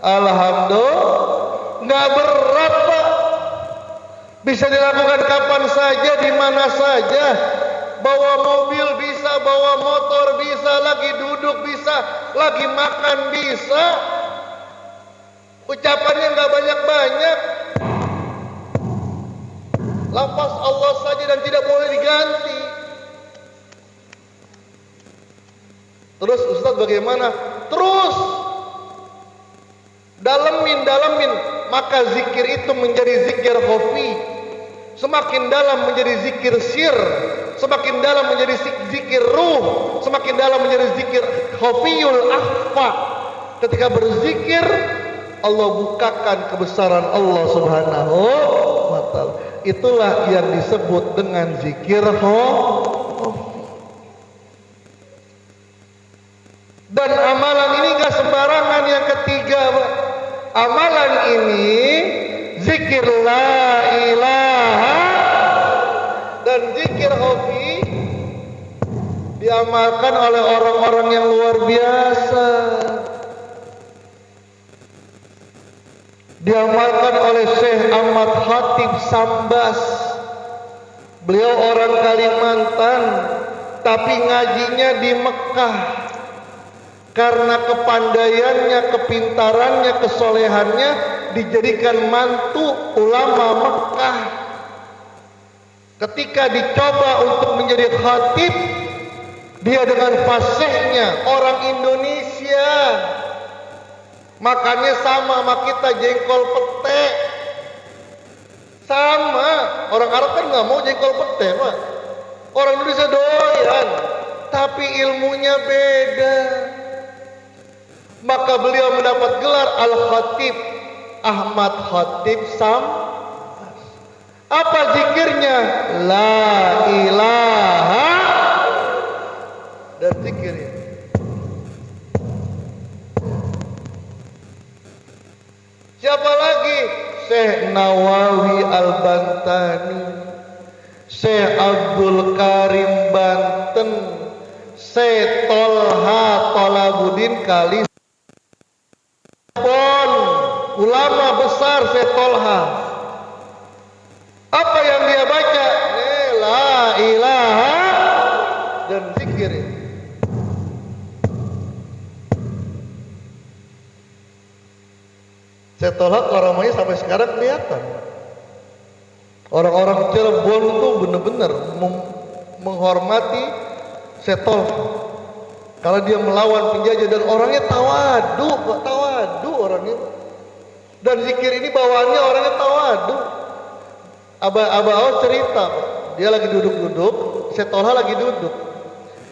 Alhamdulillah, nggak berat Pak. Bisa dilakukan kapan saja, di mana saja. Bawa mobil bisa, bawa motor bisa, lagi duduk bisa, lagi makan bisa. Ucapannya nggak banyak-banyak. Lafaz Allah saja dan tidak boleh diganti. Terus Ustaz bagaimana? Terus dalemin. Maka zikir itu menjadi zikir khafi. Semakin dalam menjadi zikir sir. Semakin dalam menjadi zikir ruh. Semakin dalam menjadi zikir khafiyul akhfa. Ketika berzikir, Allah bukakan kebesaran Allah Subhanahu wa Ta'ala. Itulah yang disebut dengan zikir khafi. Dan amalan ini gak sembarangan. Yang ketiga, amalan ini zikir la ilaha dan zikir khafi diamalkan oleh orang-orang yang luar biasa. Diamalkan oleh Syekh Ahmad Khatib Sambas. Beliau orang Kalimantan, tapi ngajinya di Mekah. Karena kepandaiannya, kepintarannya, kesolehannya dijadikan mantu ulama Mekah. Ketika dicoba untuk menjadi khatib, dia dengan fasihnya orang Indonesia. Makannya sama kita, jengkol pete. Sama, orang Arab kan nggak mau jengkol pete Pak. Orang Indonesia doyan, tapi ilmunya beda. Maka beliau mendapat gelar Al-Khatib Ahmad Khatib Sambas. Apa zikirnya? La ilaha dan zikirnya. Siapa lagi? Syekh Nawawi Al-Bantani, Syekh Abdul Karim Banten, Syekh Tolha Tolabuddin Kali ulama besar Syekh Tolha. Apa yang dia baca? La ilaha dan zikir. Syekh Tolha karamahnya sampai sekarang kelihatan. Orang-orang Cirebon itu benar-benar menghormati Syekh Tolha. Kalau dia melawan penjajah dan orangnya tawadu orangnya. Dan zikir ini bawaannya orangnya tawadu. Abah cerita, dia lagi duduk-duduk, Syekh Tolha lagi duduk.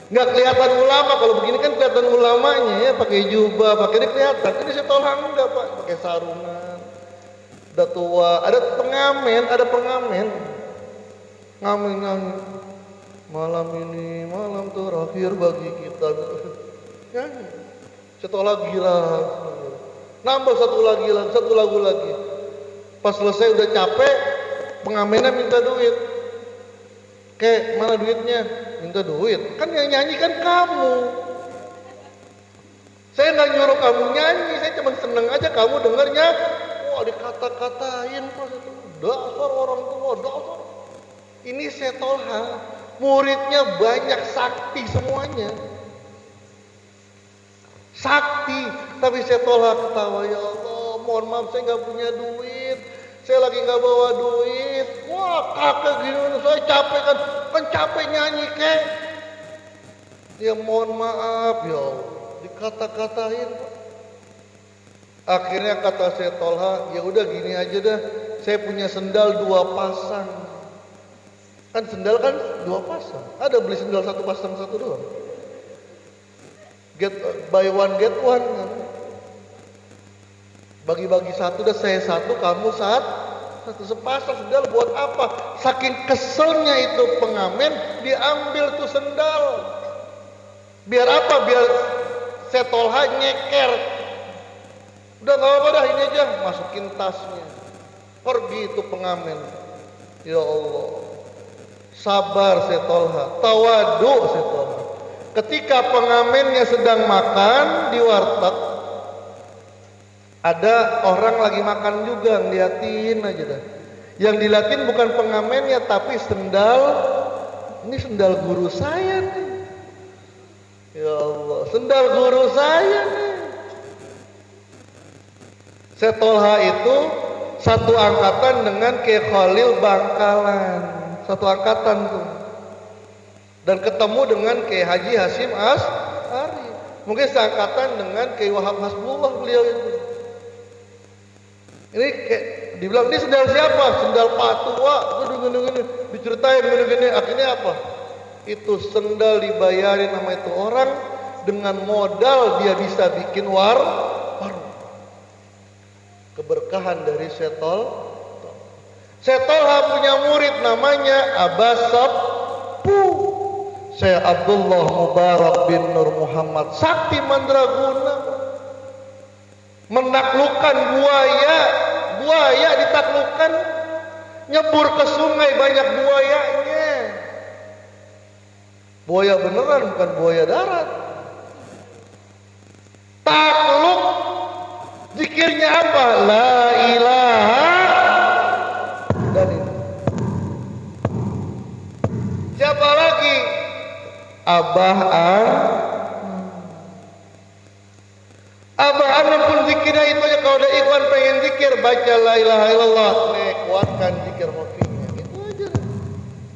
Nggak kelihatan ulama, kalau begini kan kelihatan ulamanya ya, pakai jubah, pakai ini kelihatan. Ini Syekh Tolha enggak Pak, pakai sarungan. Udah tua, ada pengamen. Ngamen. Malam ini malam terakhir bagi kita. Nyanyi. Syekh Tolha gila. Nambah satu lagu lagi. Pas selesai udah capek, pengamennya minta duit. Kek, mana duitnya? Minta duit. Kan yang nyanyi kan kamu. Saya nggak nyuruh kamu nyanyi, saya cuma seneng aja kamu dengernya. Wah, dikata-katain pas itu. Dasar orang tua, dasar. Ini Setolha, muridnya banyak sakti semuanya. Sakti, tapi Setolha ketawa, ya Allah, mohon maaf saya nggak punya duit, saya lagi nggak bawa duit. Wah, kakek gini, saya capek kan capek nyanyi kek. Ya mohon maaf ya Allah, dikata-katain. Akhirnya kata Setolha, ya udah gini aja dah, saya punya sendal 2 pasang. Kan sendal kan 2 pasang, ada beli sendal 1 pasang 1 doang. Buy one get one kan. Bagi-bagi 1 dah, saya 1 kamu 1 sepasang sendal buat apa? Saking keselnya itu pengamen diambil tuh sendal. Biar apa? Biar Setolha nyeker. Udah gak apa-apa dah, ini aja masukin tasnya. Pergi itu pengamen. Ya Allah, sabar Setolha, tawadu Setolha. Ketika pengamennya sedang makan di warteg, ada orang lagi makan juga, ngeliatin aja dah. Yang diliatin bukan pengamennya tapi sendal. Ini sendal guru saya nih. Ya Allah, sendal guru saya nih. Setolha itu satu angkatan dengan Kiai Khalil Bangkalan, satu angkatan tuh. Dan ketemu dengan Kiai Haji Hasyim Asy'ari. Mungkin seangkatan dengan Kiai Wahab Hasbullah beliau itu. Ini kayak dibilang, ini sendal siapa? Sendal Pak Tua. Gini. Diceritain gini. Akhirnya apa? Itu sendal dibayarin sama itu orang dengan modal dia bisa bikin warung. Keberkahan dari Setolha punya murid namanya Abbas Sepuh. Syekh Abdullah Mubarak bin Nur Muhammad, sakti mandraguna, menaklukkan buaya ditaklukkan, nyebur ke sungai banyak buayanya. Buaya beneran, bukan buaya darat. Takluk, zikirnya apa? La ilaha. Dan itu siapa lagi? Abah Anom pun zikirnya itu aja. Kalau ada ikhwan pengen zikir, baca la ilaha illallah, kuatkan zikir hokinya, itu aja.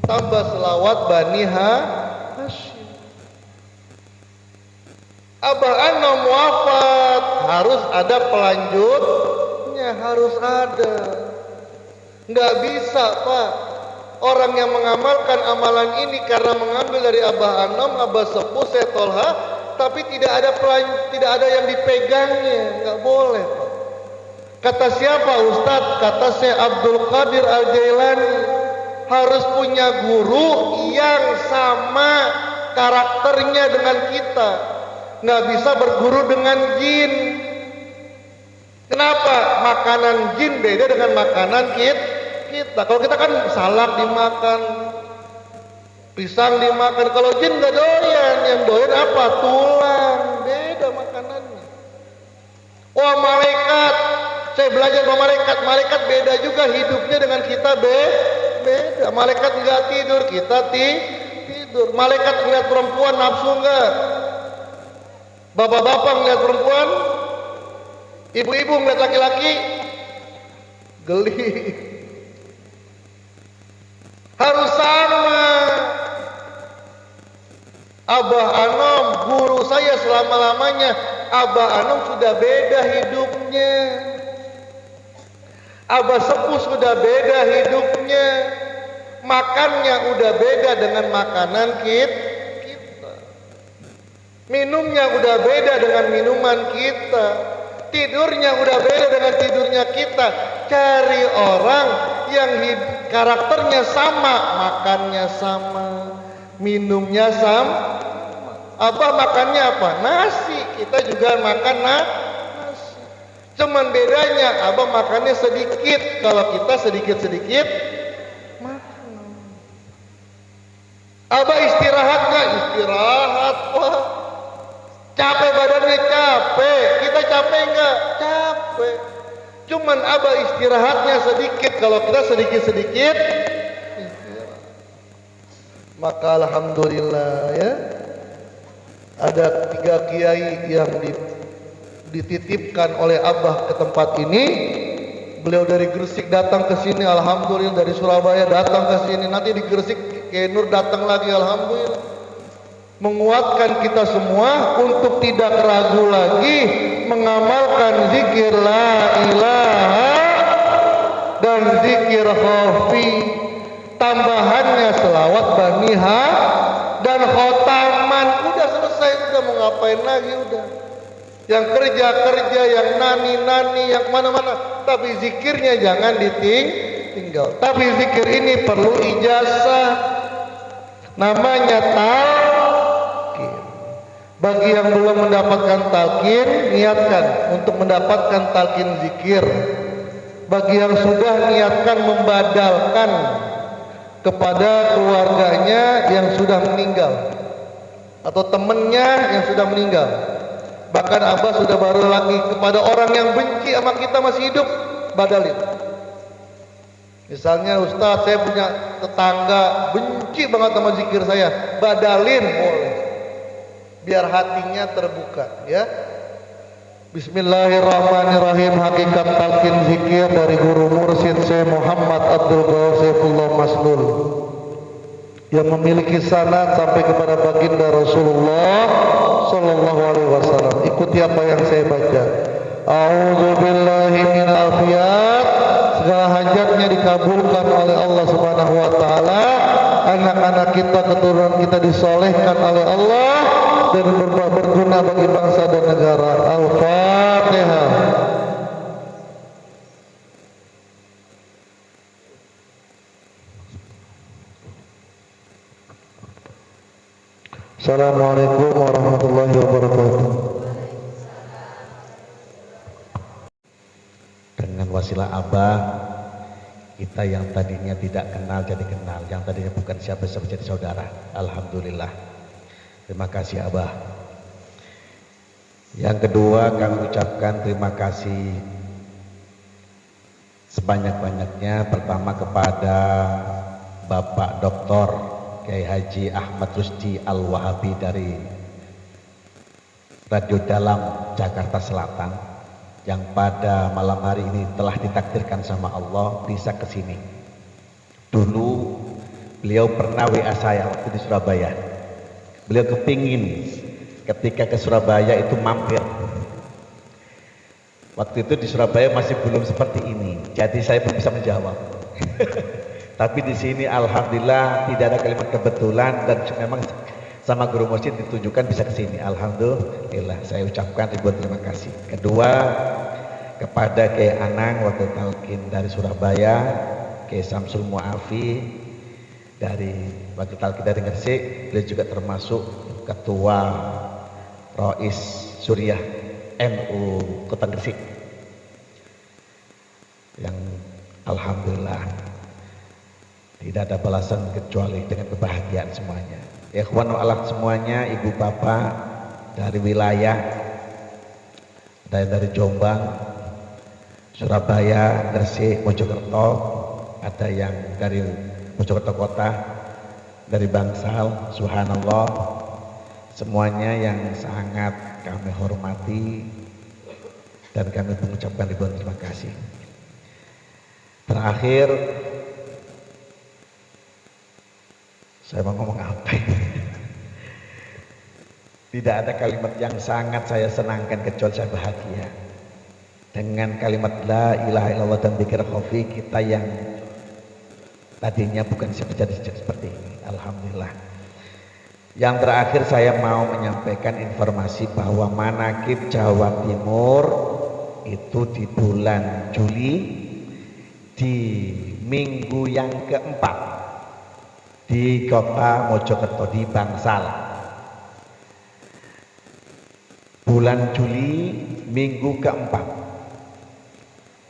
Tambah selawat Bani Hashim. Abah Anom wafat, harus ada pelanjutnya, harus ada. Nggak bisa Pak, orang yang mengamalkan amalan ini karena mengambil dari Abah Anom, Abah Sepuh, Setolha, tapi tidak ada yang dipegangnya, nggak boleh Pak. Kata siapa Ustadz? Kata Syekh Abdul Qadir Al-Jailani, harus punya guru yang sama karakternya dengan kita. Nggak bisa berguru dengan jin. Kenapa? Makanan jin beda dengan makanan kita. Kalau kita kan salak dimakan, pisang dimakan. Kalau jin nggak doyan, yang doyan apa? Tulang. Beda makanannya. Wah, malaikat, saya belajar sama malaikat beda juga hidupnya dengan kita, beda. Malaikat nggak tidur, kita tidur. Malaikat ngeliat perempuan nafsu nggak? Bapak-bapak ngeliat perempuan, ibu-ibu ngeliat laki-laki, geli. Harus sama. Abah Anom, guru saya selama-lamanya. Abah Anom sudah beda hidupnya. Abah Sepuh sudah beda hidupnya. Makannya udah beda dengan makanan kita. Minumnya udah beda dengan minuman kita. Tidurnya udah beda dengan tidurnya kita. Cari orang yang karakternya sama, makannya sama, minumnya sama. Abah makannya apa? Nasi. Kita juga makan nasi. Cuman bedanya abah makannya sedikit, kalau kita sedikit-sedikit makan. Abah istirahat nggak? Istirahat, wah. Capek badannya, capek. Kita capek nggak? Capek. Cuman abah istirahatnya sedikit. Kalau kita sedikit-sedikit istirahat. Maka alhamdulillah ya, ada 3 kiai yang dititipkan oleh abah ke tempat ini. Beliau dari Gresik datang ke sini, alhamdulillah. Dari Surabaya datang ke sini, nanti di Gresik Kiai Nur datang lagi, alhamdulillah. Menguatkan kita semua untuk tidak ragu lagi mengamalkan zikir la ilaha dan zikir khafi. Tambahannya selawat baniha dan khotaman. Udah selesai, udah mau ngapain lagi udah. Yang kerja-kerja, yang nani-nani, yang mana-mana. Tapi zikirnya jangan ditinggal. Tapi zikir ini perlu ijazah. Namanya talqin. Bagi yang belum mendapatkan talqin, niatkan untuk mendapatkan talqin zikir. Bagi yang sudah, niatkan membadalkan kepada keluarganya yang sudah meninggal atau temannya yang sudah meninggal. Bahkan abah sudah baru lagi kepada orang yang benci sama kita masih hidup, badalin. Misalnya Ustadz, saya punya tetangga benci banget sama zikir saya, badalin boleh, biar hatinya terbuka ya. Bismillahirrahmanirrahim. Hakikat talqin zikir dari guru mursyid Syekh Muhammad Abdul Ghawar Saifullah Maslul yang memiliki sanad sampai kepada baginda Rasulullah sallallahu alaihi wasallam. Ikuti apa yang saya baca. A'udzubillahi minal afiyat. Segala hajatnya dikabulkan oleh Allah Subhanahu wa taala. Anak-anak kita, keturunan kita disolehkan oleh Allah dan berguna bagi bangsa dan negara. Al-Fatihah. Assalamualaikum warahmatullahi wabarakatuh. Dengan wasilah abah, kita yang tadinya tidak kenal jadi kenal, yang tadinya bukan siapa-siapa jadi saudara. Alhamdulillah. Terima kasih abah. Yang kedua, kami ucapkan terima kasih sebanyak-banyaknya. Pertama kepada Bapak Dr. Kiai Haji Ahmad Rusdi Al-Wahabi dari Radio Dalam Jakarta Selatan, yang pada malam hari ini telah ditakdirkan sama Allah bisa ke sini. Dulu beliau pernah WA saya waktu di Surabaya. Beliau kepingin ketika ke Surabaya itu mampir. Waktu itu di Surabaya masih belum seperti ini, jadi saya belum bisa menjawab. Tapi di sini alhamdulillah tidak ada kalimat kebetulan dan memang sama guru mursyid ditunjukkan bisa ke sini. Alhamdulillah, saya ucapkan ribuan terima kasih. Kedua, kepada Kiai Anang waktu talqin dari Surabaya, Kiai Samsul Muafi dari waktu talqin dari Gresik, beliau juga termasuk ketua Rois Suriah NU Kota Gresik. Yang alhamdulillah tidak ada balasan kecuali dengan kebahagiaan semuanya. Ikhwan wa'alak semuanya, ibu bapak dari wilayah, ada yang dari Jombang, Surabaya, Gresik, Mojokerto, ada yang dari Mojokerto kota, dari Bangsal, subhanallah, semuanya yang sangat kami hormati dan kami mengucapkan ribuan terima kasih. Terakhir, saya mau ngomong apa ini? Tidak ada kalimat yang sangat saya senangkan kecuali saya bahagia dengan kalimat la ilaha illallah dan dzikir khafi kita yang tadinya bukan seperti ini. Alhamdulillah. Yang terakhir saya mau menyampaikan informasi bahwa manaqib Jawa Timur itu di bulan Juli di minggu yang keempat di kota Mojokerto di Bangsal. Bulan Juli minggu keempat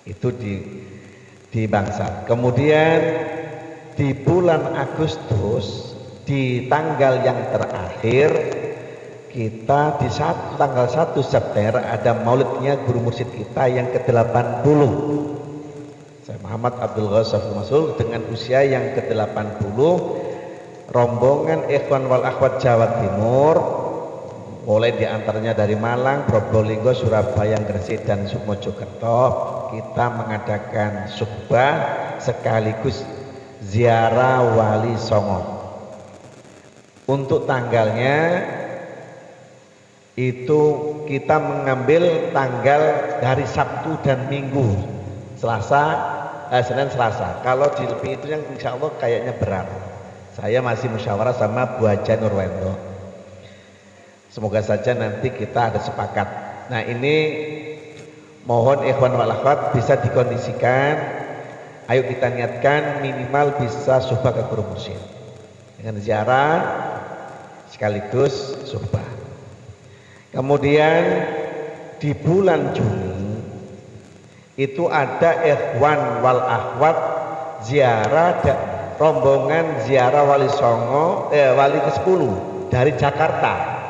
itu di Bangsal. Kemudian di bulan Agustus di tanggal yang terakhir kita di tanggal 1 September ada maulidnya guru mursyid kita yang ke-80. Saya Muhammad Abdul Ghasaf Masul dengan usia yang ke-80. Rombongan Ikhwan wal Akhwat Jawa Timur mulai diantaranya dari Malang, Probolinggo, Surabaya, Gresik dan Mojokerto, kita mengadakan sukhbah sekaligus ziarah Wali Songo. Untuk tanggalnya itu kita mengambil tanggal dari Sabtu dan Minggu, Senin Selasa. Kalau dilebih itu yang insya Allah kayaknya berat. Saya masih musyawarah sama Bu Haja Nurwendo. Semoga saja nanti kita ada sepakat. Nah ini mohon ikhwan wal akhwat bisa dikondisikan. Ayo kita niatkan minimal bisa sukhbah ke guru mursyid dengan ziarah sekaligus sukhbah. Kemudian di bulan Juni itu ada ikhwan wal akhwat ziarah rombongan ziarah Wali Songo Wali ke-10 dari Jakarta,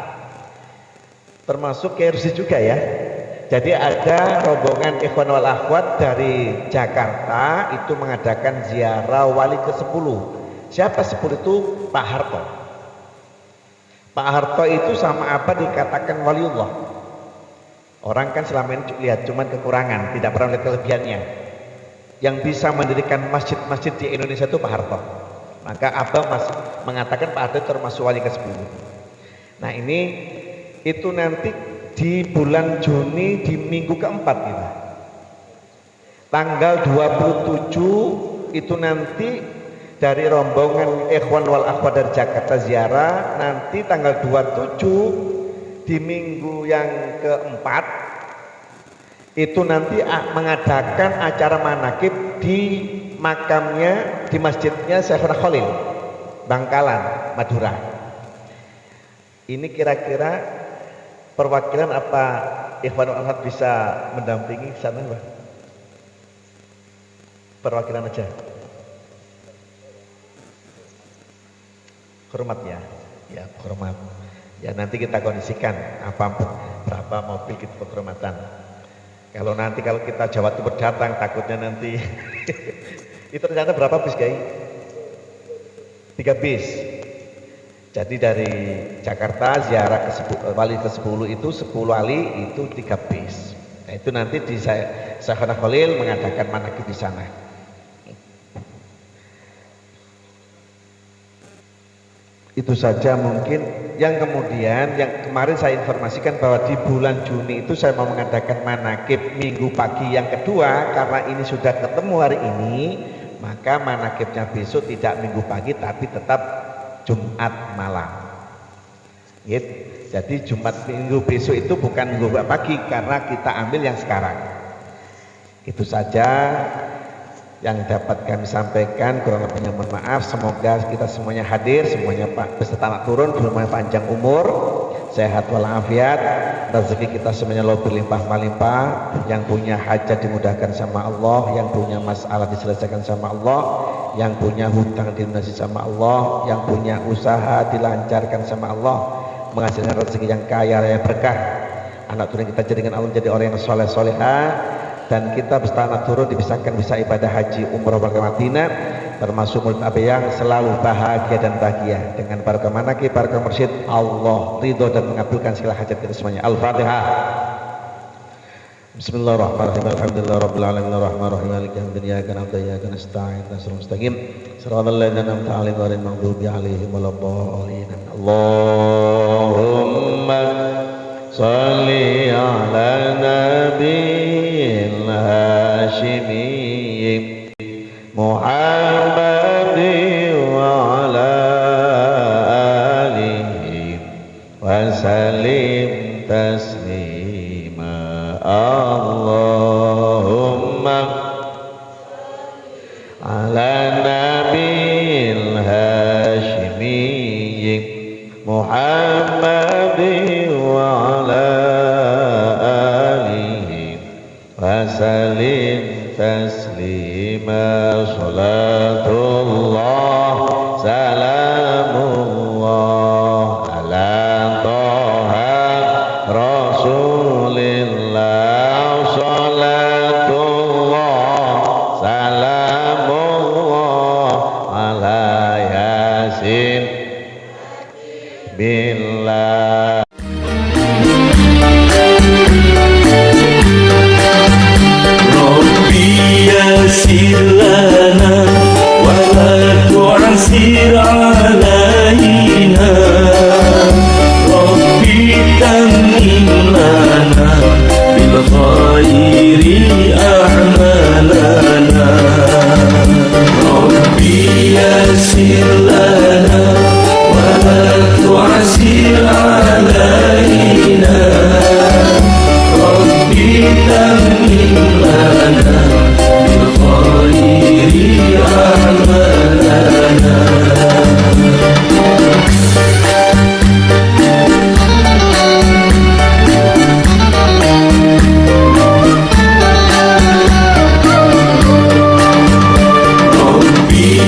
termasuk KRC juga ya. Jadi ada rombongan ikhwan wal akhwat dari Jakarta itu mengadakan ziarah Wali ke-10. Siapa 10 itu? Pak Harto. Pak Harto itu sama apa dikatakan waliullah. Orang kan selama ini lihat cuman kekurangan, tidak pernah lihat kelebihannya. Yang bisa mendirikan masjid-masjid di Indonesia itu Pak Harto. Maka Abang mengatakan Pak Harto termasuk Wali ke-10. Nah ini itu nanti di bulan Juni di minggu keempat gitu. Tanggal 27 itu nanti dari rombongan Ikhwan wal Akhwat dari Jakarta ziarah, nanti tanggal 27 di minggu yang keempat itu nanti mengadakan acara manakib di makamnya, di masjidnya Syekhuna Khalil Bangkalan, Madura. Ini kira-kira perwakilan apa Ikhwan wal Akhwat bisa mendampingi sana, Pak? Perwakilan aja. Hormat ya, ya hormat. Ya nanti kita kondisikan berapa mobil kita penghormatan. Kalau kita Jawa Timur datang, takutnya nanti itu ternyata berapa bis Kiai? 3 bis. Jadi dari Jakarta ziarah Wali ke-10 itu 10 wali itu 3 bis. Nah itu nanti di Syekhuna Khalil mengadakan manakib di sana. Itu saja mungkin. Yang kemudian yang kemarin saya informasikan bahwa di bulan Juni itu saya mau mengadakan manakib minggu pagi yang kedua, karena ini sudah ketemu hari ini, maka manakibnya besok tidak minggu pagi tapi tetap Jumat malam. Jadi Jumat minggu besok itu bukan minggu pagi karena kita ambil yang sekarang. Itu saja yang dapat kami sampaikan, kurang lebihnya mohon maaf. Semoga kita semuanya hadir, semuanya beserta anak turun, semuanya panjang umur, sehat walafiat, rezeki kita semuanya lebih berlimpah melimpah, yang punya hajat dimudahkan sama Allah, yang punya masalah diselesaikan sama Allah, yang punya hutang dilunasi sama Allah, yang punya usaha dilancarkan sama Allah, menghasilkan rezeki yang kaya raya berkah. Anak turun kita jadikan Allah menjadi orang yang soleh solehah, dan kita beserta anak turun dibisahkan bisa ibadah haji umrah ke Madinah, termasuk murid Abi yang selalu bahagia dan bahagia dengan para manakib, para mursyid. Allah ridho dan mengabulkan segala hajat kita semuanya. Al-Fatihah. Bismillahirrahmanirrahim. Alhamdulillahirabbil alamin arrahmanirrahim maliki yaumiddin iyyaka na'budu wa iyyaka nasta'in ihdinas mustaqim shiratal ladzina an'amta 'alaihim ghairil maghdubi 'alaihim waladdallin. Allahumma shalli 'ala nabiyil hashimi Muhammadin wa 'ala alihi wa sallim taslima. Allahumma ala nabiyil hashimi Muhammadin wa ala alihi wa sallim taslima. Salatullah salamullah لنا بالخير أعمالنا ربي يسر لنا ولا تعسر علينا ربي تمم لنا بالخير أعمالنا ربي